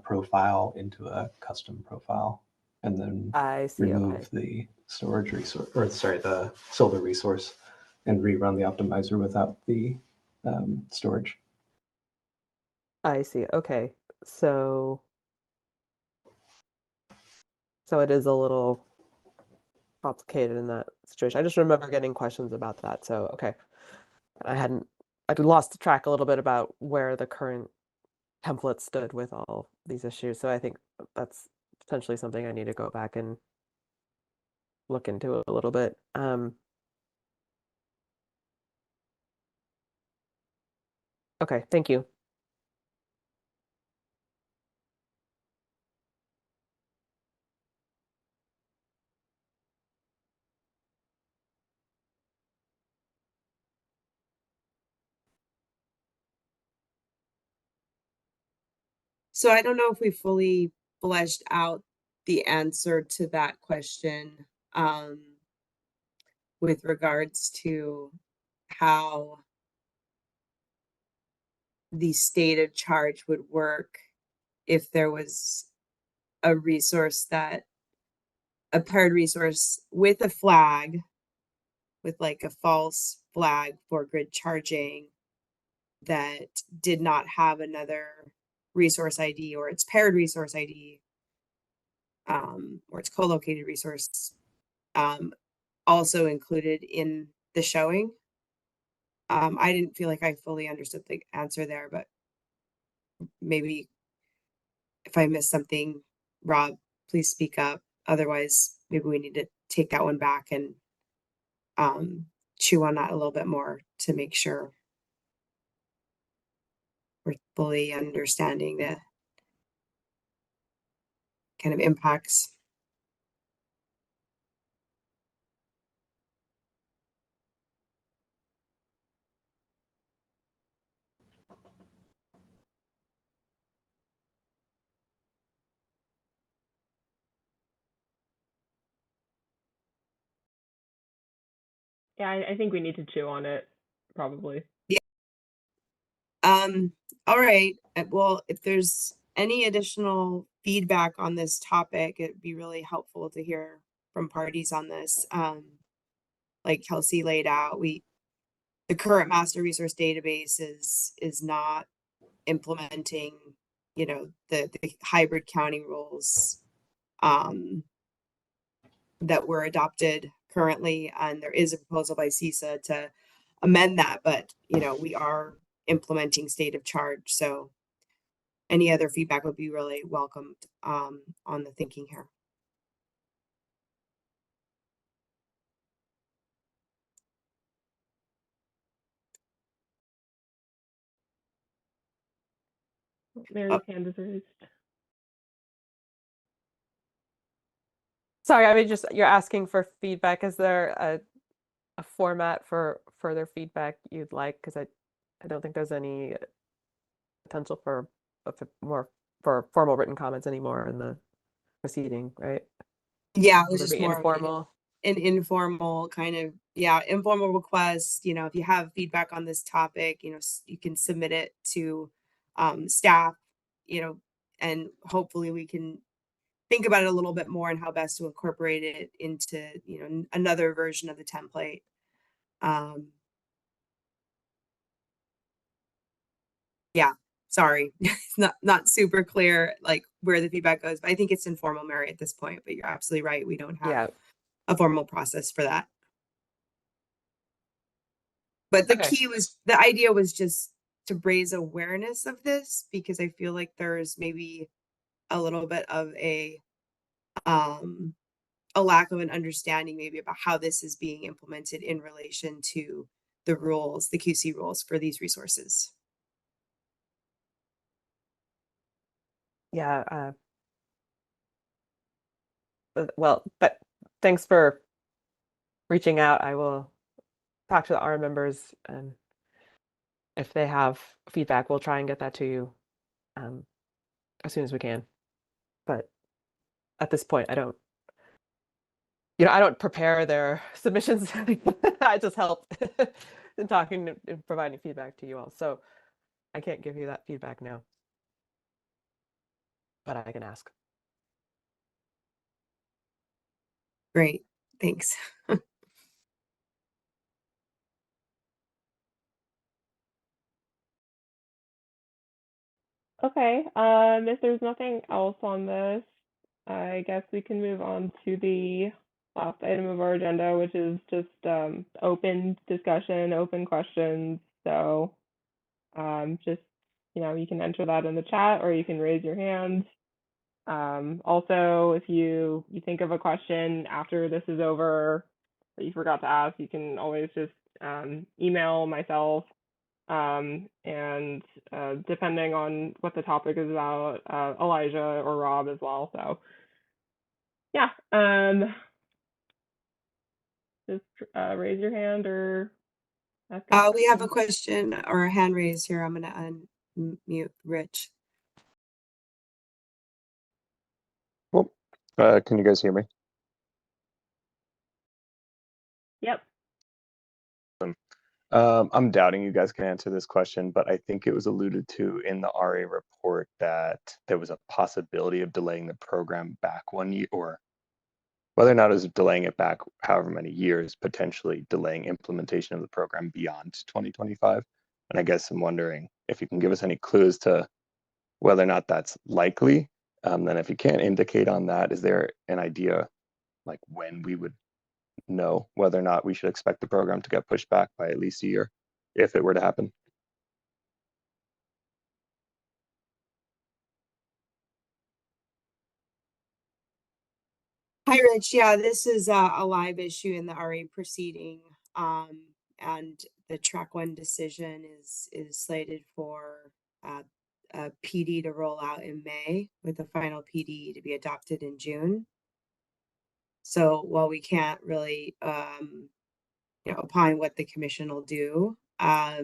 profile into a custom profile, and then I see. remove the storage resource, or sorry, the solar resource, and rerun the optimizer without the storage. I see. Okay. So it is a little complicated in that situation. I just remember getting questions about that. So, okay. I'd lost track a little bit about where the current template stood with all these issues. So I think that's potentially something I need to go back and look into a little bit. Okay, thank you. So I don't know if we fully fleshed out the answer to that question with regards to how the state of charge would work if there was a resource that a paired resource with a flag, with like a false flag for grid charging, that did not have another resource ID or its paired resource ID, or its co-located resource, also included in the showing. I didn't feel like I fully understood the answer there, but maybe if I missed something, Rob, please speak up. Otherwise, maybe we need to take that one back and chew on that a little bit more to make sure we're fully understanding the kind of impacts. Yeah, I think we need to chew on it, probably. Yeah. All right. Well, if there's any additional feedback on this topic, it'd be really helpful to hear from parties on this. Like Kelsey laid out, the current master resource database is not implementing, the hybrid counting rules that were adopted currently, and there is a proposal by CISA to amend that, but we are implementing state of charge, so any other feedback would be really welcomed on the thinking here. Mary's hand is raised. Sorry, I mean, just you're asking for feedback. Is there a format for further feedback you'd like? Because I don't think there's any potential for formal written comments anymore in the proceeding, right? Yeah, it was Would just be more informal. an informal kind of, informal request. If you have feedback on this topic, you can submit it to staff, and hopefully we can think about it a little bit more and how best to incorporate it into, another version of the template. Yeah, sorry, it's not super clear like where the feedback goes, but I think it's informal, Mary, at this point. But you're absolutely right, we don't have a formal process for that. But the idea was just to raise awareness of this, because I feel like there's maybe a little bit of a lack of an understanding maybe about how this is being implemented in relation to the rules, the QC rules for these resources. Yeah. Well, but thanks for reaching out. I will talk to our members, and if they have feedback, we'll try and get that to you as soon as we can. But at this point, I don't prepare their submissions. I just help in talking and providing feedback to you all. So I can't give you that feedback now. but I can ask. Great, thanks. Okay, if there's nothing else on this, I guess we can move on to the last item of our agenda, which is just open discussion, open questions. So just, you can enter that in the chat or you can raise your hand. Also, if you think of a question after this is over that you forgot to ask, you can always just email myself. And depending on what the topic is about, Elijah or Rob as well. So yeah, just raise your hand or ask a We have a question. question or a hand raised here. I'm going to unmute Rich. Well, can you guys hear me? Yep. I'm doubting you guys can answer this question, but I think it was alluded to in the RA report that there was a possibility of delaying the program back 1 year, or whether or not it was delaying it back however many years, potentially delaying implementation of the program beyond 2025. And I guess I'm wondering if you can give us any clues to whether or not that's likely. Then if you can't indicate on that, is there an idea like when we would know whether or not we should expect the program to get pushed back by at least a year if it were to happen? Hi, Rich. Yeah, this is a live issue in the RA proceeding, and the track 1 decision is slated for a PD to roll out in May, with the final PD to be adopted in June. So while we can't really, opine what the commission will do, I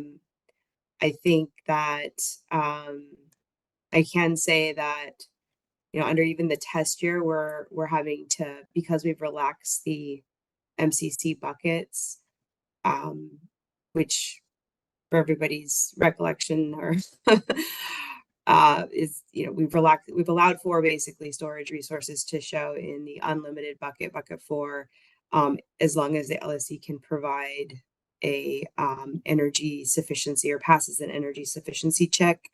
think that I can say that, under even the test year, we're having to, because we've relaxed the MCC buckets, which for everybody's recollection or is, we've allowed for basically storage resources to show in the unlimited bucket 4, as long as the LSE can provide a energy sufficiency or passes an energy sufficiency check,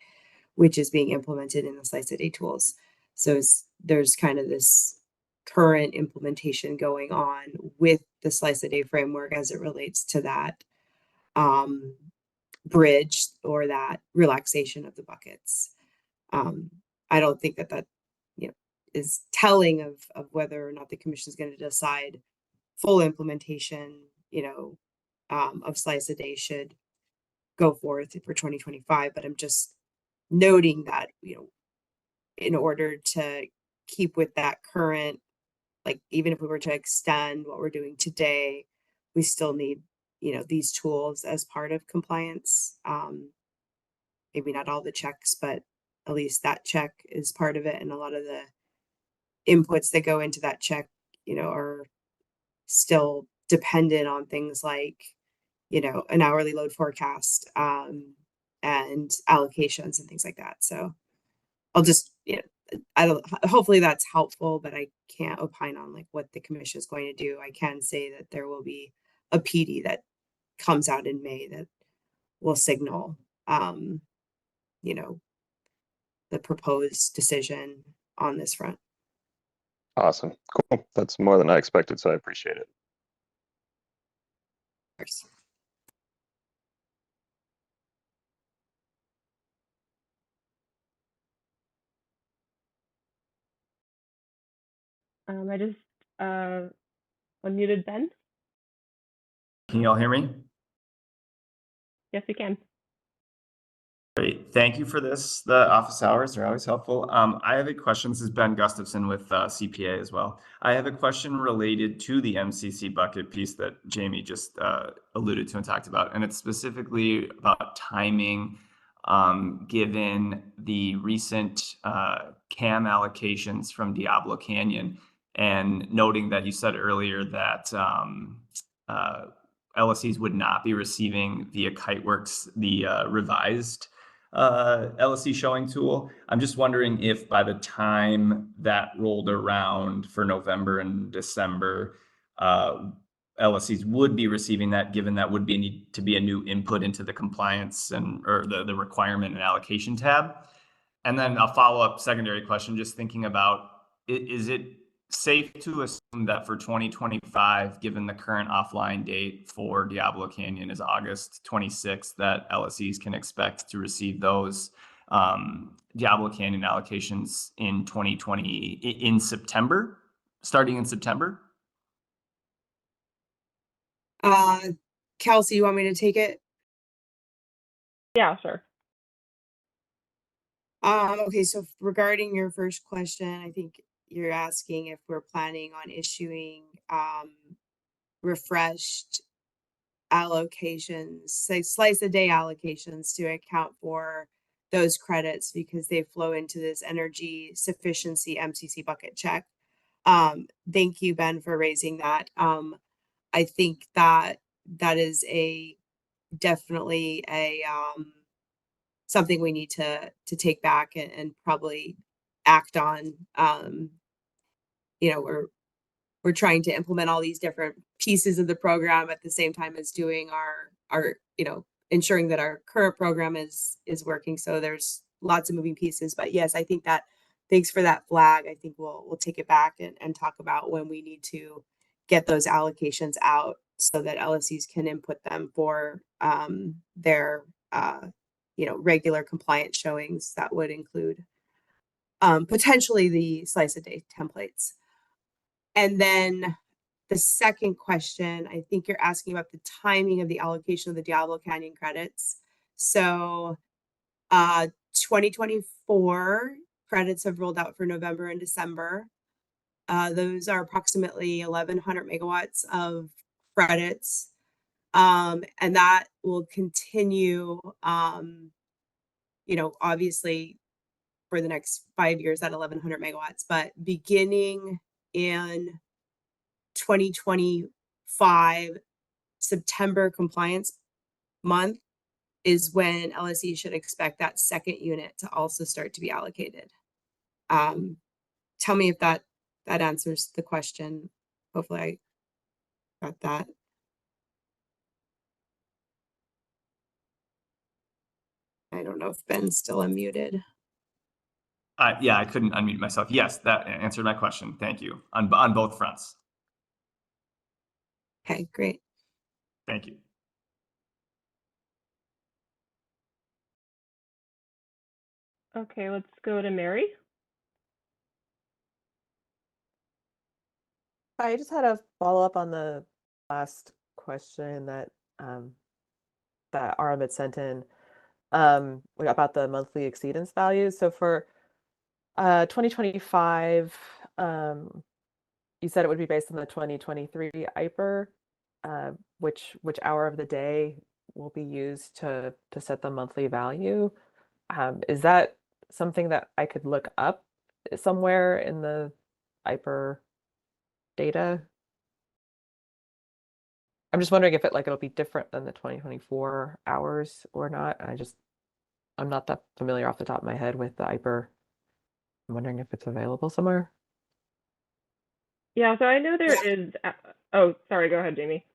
which is being implemented in the slice of day tools. So there's kind of this current implementation going on with the slice of day framework as it relates to that bridge or that relaxation of the buckets. I don't think that is telling of whether or not the commission is going to decide full implementation, of slice a day should go forth for 2025. But I'm just noting that, in order to keep with that current, like, even if we were to extend what we're doing today, we still need, these tools as part of compliance. Maybe not all the checks, but at least that check is part of it. And a lot of the inputs that go into that check, are still dependent on things like, an hourly load forecast, and allocations and things like that. So I'll just, hopefully that's helpful, but I can't opine on like what the commission is going to do. I can say that there will be a PD that comes out in May that will signal, the proposed decision on this front. Awesome. Cool. That's more than I expected, so I appreciate it. Of course. I just unmuted Ben. Can you all hear me? Yes, we can. Great. Thank you for this. The office hours are always helpful. I have a question. This is Ben Gustafson with CPA as well. I have a question related to the MCC bucket piece that Jamie just alluded to and talked about, and it's specifically about timing, given the recent CAM allocations from Diablo Canyon, and noting that you said earlier that LSEs would not be receiving via Kiteworks the revised LSE Showing Tool. I'm just wondering if by the time that rolled around for November and December, LSEs would be receiving that, given that would need to be a new input into the compliance or the requirement and allocation tab. And then a follow-up secondary question, just thinking about, is it safe to assume that for 2025, given the current offline date for Diablo Canyon is August 26th, that LSEs can expect to receive those Diablo Canyon allocations in 2020 in September, starting in September? Kelsey, you want me to take it? Yeah, sure. Okay, so regarding your first question, I think you're asking if we're planning on issuing refreshed allocations, say slice a day allocations to account for those credits because they flow into this energy sufficiency MCC bucket check. Thank you, Ben, for raising that. I think that is definitely a something we need to take back and probably act on. You know, we're trying to implement all these different pieces of the program at the same time as doing our you know, ensuring that our current program is working. So there's lots of moving pieces, but yes, I think that, thanks for that flag. I think we'll take it back and talk about when we need to get those allocations out so that LSEs can input them for their you know, regular compliance showings that would include potentially the slice a day templates. And then the second question, I think you're asking about the timing of the allocation of the Diablo Canyon credits. So 2024 credits have rolled out for November and December. Those are approximately 1,100 megawatts of credits. And that will continue, you know, obviously for the next 5 years at 1,100 megawatts, but beginning in 2025 September compliance month is when LSE should expect that second unit to also start to be allocated. Tell me if that answers the question. Hopefully I got that. I don't know if Ben's still unmuted. Yeah, I couldn't unmute myself. Yes, that answered my question. Thank you on both fronts. Okay, great. Thank you. Okay, let's go to Mary. I just had a follow-up on the last question that that Aram had sent in about the monthly exceedance values. So for 2025, you said it would be based on the 2023 IPER, which hour of the day will be used to set the monthly value. Is that something that I could look up somewhere in the IPER data? I'm just wondering if it'll be different than the 2024 hours or not. I'm not that familiar off the top of my head with the IPER. I'm wondering if it's available somewhere. Yeah, so I know there is. Oh, sorry. Go ahead, Jamie.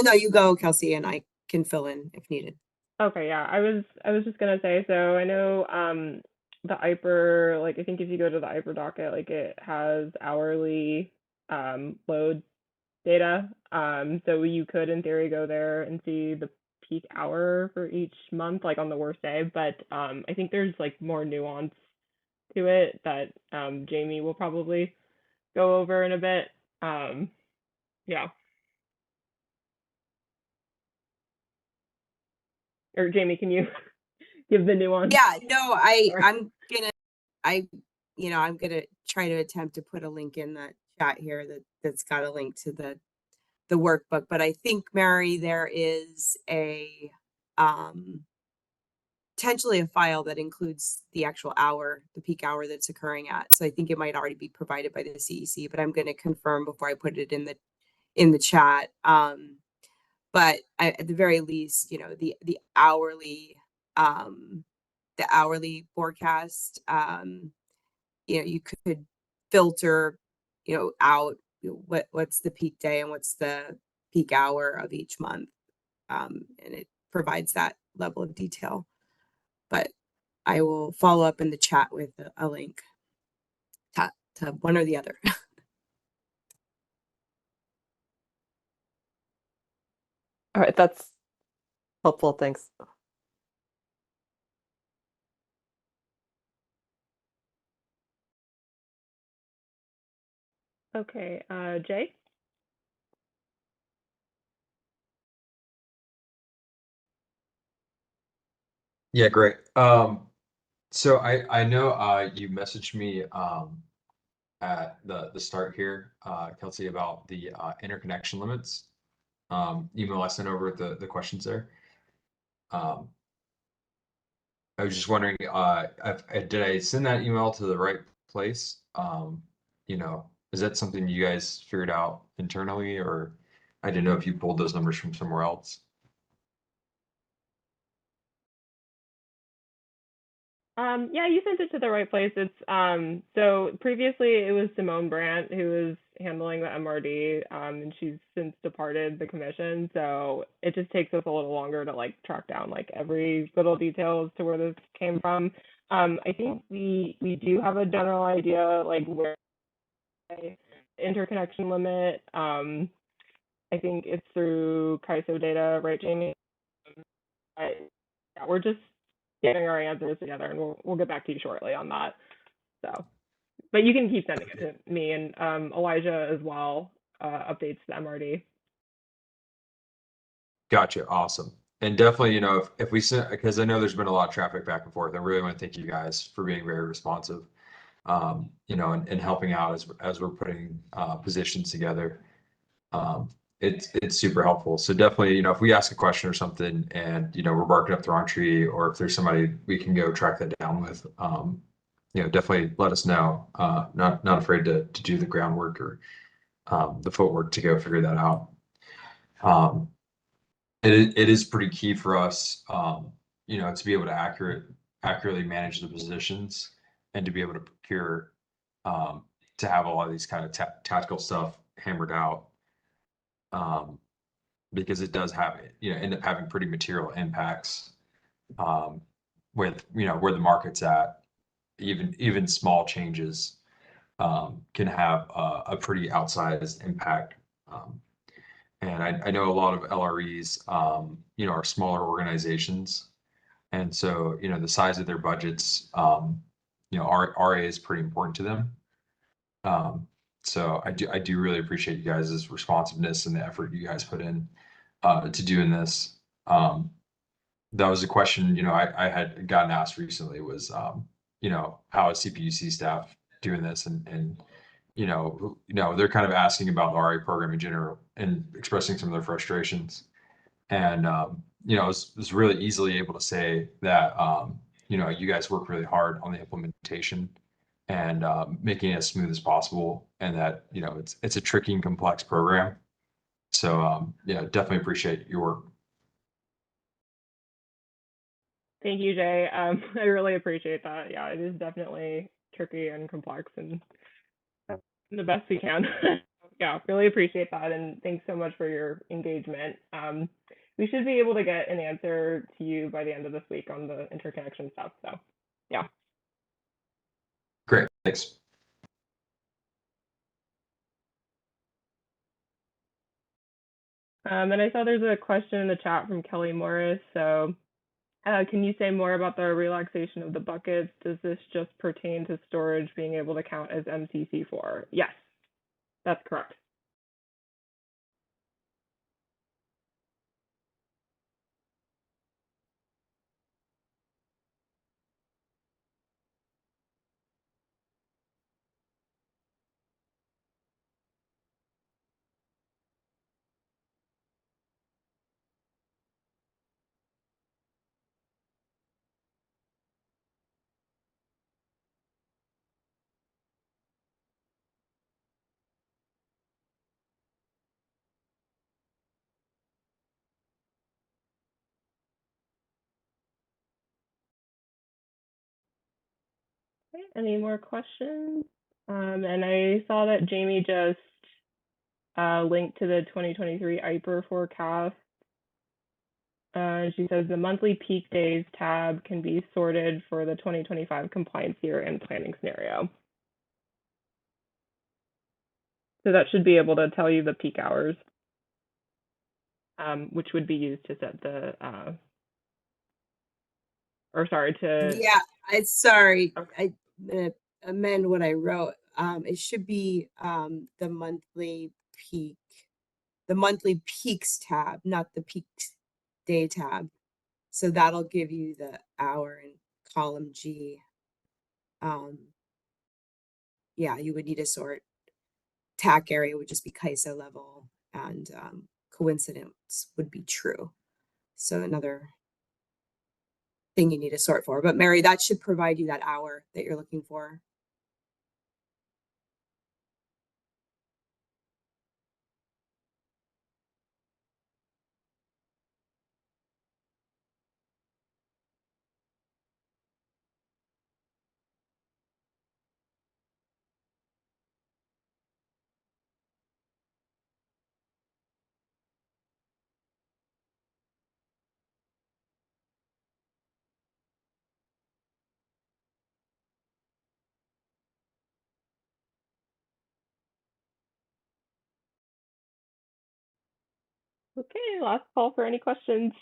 No, you go, Kelsey, and I can fill in if needed. Okay, yeah, I was just gonna say. So I know the IPER, like I think if you go to the IPER docket, like it has hourly load data. So you could, in theory, go there and see the peak hour for each month, like on the worst day. But I think there's like more nuance to it that Jamie will probably go over in a bit. Yeah. Or Jamie, can you give the nuance? Yeah, no, I'm gonna try to attempt to put a link in the chat here that's got a link to the workbook. But I think, Mary, there is a potentially a file that includes the actual hour, the peak hour that's occurring at. So I think it might already be provided by the CEC, but I'm going to confirm before I put it in the chat. But at the very least, you know, the hourly the hourly forecast. You could filter, out what's the peak day and what's the peak hour of each month. And it provides that level of detail. But I will follow up in the chat with a link to one or the other. All right, that's helpful. Thanks. Okay, Jay? Yeah, great. So I know you messaged me at the start here, Kelsey, about the interconnection limits. Email I sent over the questions there. I was just wondering, did I send that email to the right place? Is that something you guys figured out internally, or I didn't know if you pulled those numbers from somewhere else? Yeah, you sent it to the right place. It's so previously it was Simone Brandt who was handling the MRD, and she's since departed the commission. So it just takes us a little longer to like track down like every little detail as to where this came from. I think we do have a general idea like where the interconnection limit. I think it's through KISO data, right, Jamie? Yeah, we're just getting our answers together, and we'll get back to you shortly on that. So, but you can keep sending it to me and Elijah as well. Updates to the MRD. Gotcha. Awesome. And definitely, if we send, because I know there's been a lot of traffic back and forth, I really want to thank you guys for being very responsive, and helping out as we're putting positions together. It's super helpful. So definitely, if we ask a question or something and, we're barking up the wrong tree, or if there's somebody we can go track that down with, definitely let us know. Not afraid to do the groundwork or the footwork to go figure that out. It is pretty key for us, to be able to accurately manage the positions and to be able to procure, to have a lot of these kind of tactical stuff hammered out, because it does have, end up having pretty material impacts, with, where the market's at. Even small changes can have a pretty outsized impact. And I know a lot of LREs, are smaller organizations. And so, the size of their budgets, RA is pretty important to them. So I do really appreciate you guys' responsiveness and the effort you guys put in to doing this. That was a question, I had gotten asked recently was, how is CPUC staff doing this? And they're kind of asking about the RA program in general and expressing some of their frustrations. And, I was really easily able to say that, you guys work really hard on the implementation and making it as smooth as possible, and that, it's a tricky and complex program. So, definitely appreciate your work. Thank you, Jay. I really appreciate that. Yeah, it is definitely tricky and complex, and the best we can. Yeah, really appreciate that, and thanks so much for your engagement. We should be able to get an answer to you by the end of this week on the interconnection stuff. So, yeah. Great, thanks. And I saw there's a question in the chat from Kelly Morris. So, can you say more about the relaxation of the buckets? Does this just pertain to storage being able to count as MCC4? Yes, that's correct. Okay, any more questions? And I saw that Jamie just linked to the 2023 IPER forecast. She says the monthly peak days tab can be sorted for the 2025 compliance year and planning scenario. So that should be able to tell you the peak hours, which would be used to set the, Yeah, sorry, Okay. I'm gonna amend what I wrote. It should be the monthly peaks tab, not the peaks day tab. So that'll give you the hour in column G. Yeah, you would need to sort. TAC area would just be KISO level, and coincidence would be true. So another thing you need to sort for. But Mary, that should provide you that hour that you're looking for. Okay, last call for any questions.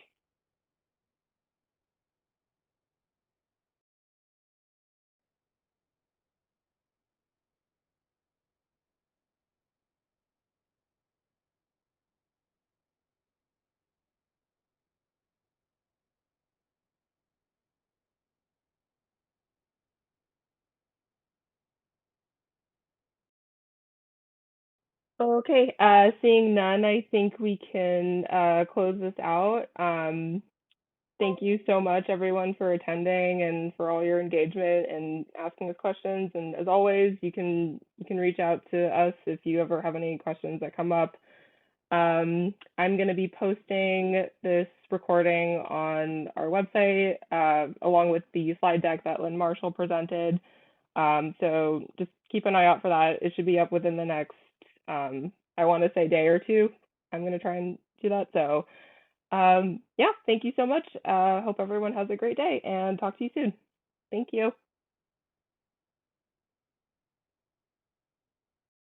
Okay, seeing none, I think we can close this out. Thank you so much, everyone, for attending and for all your engagement and asking us questions. And as always, you can reach out to us if you ever have any questions that come up. I'm going to be posting this recording on our website along with the slide deck that Lynn Marshall presented. So just keep an eye out for that. It should be up within the next, I want to say, day or two. I'm going to try and do that. So yeah, thank you so much. Hope everyone has a great day and talk to you soon. Thank you.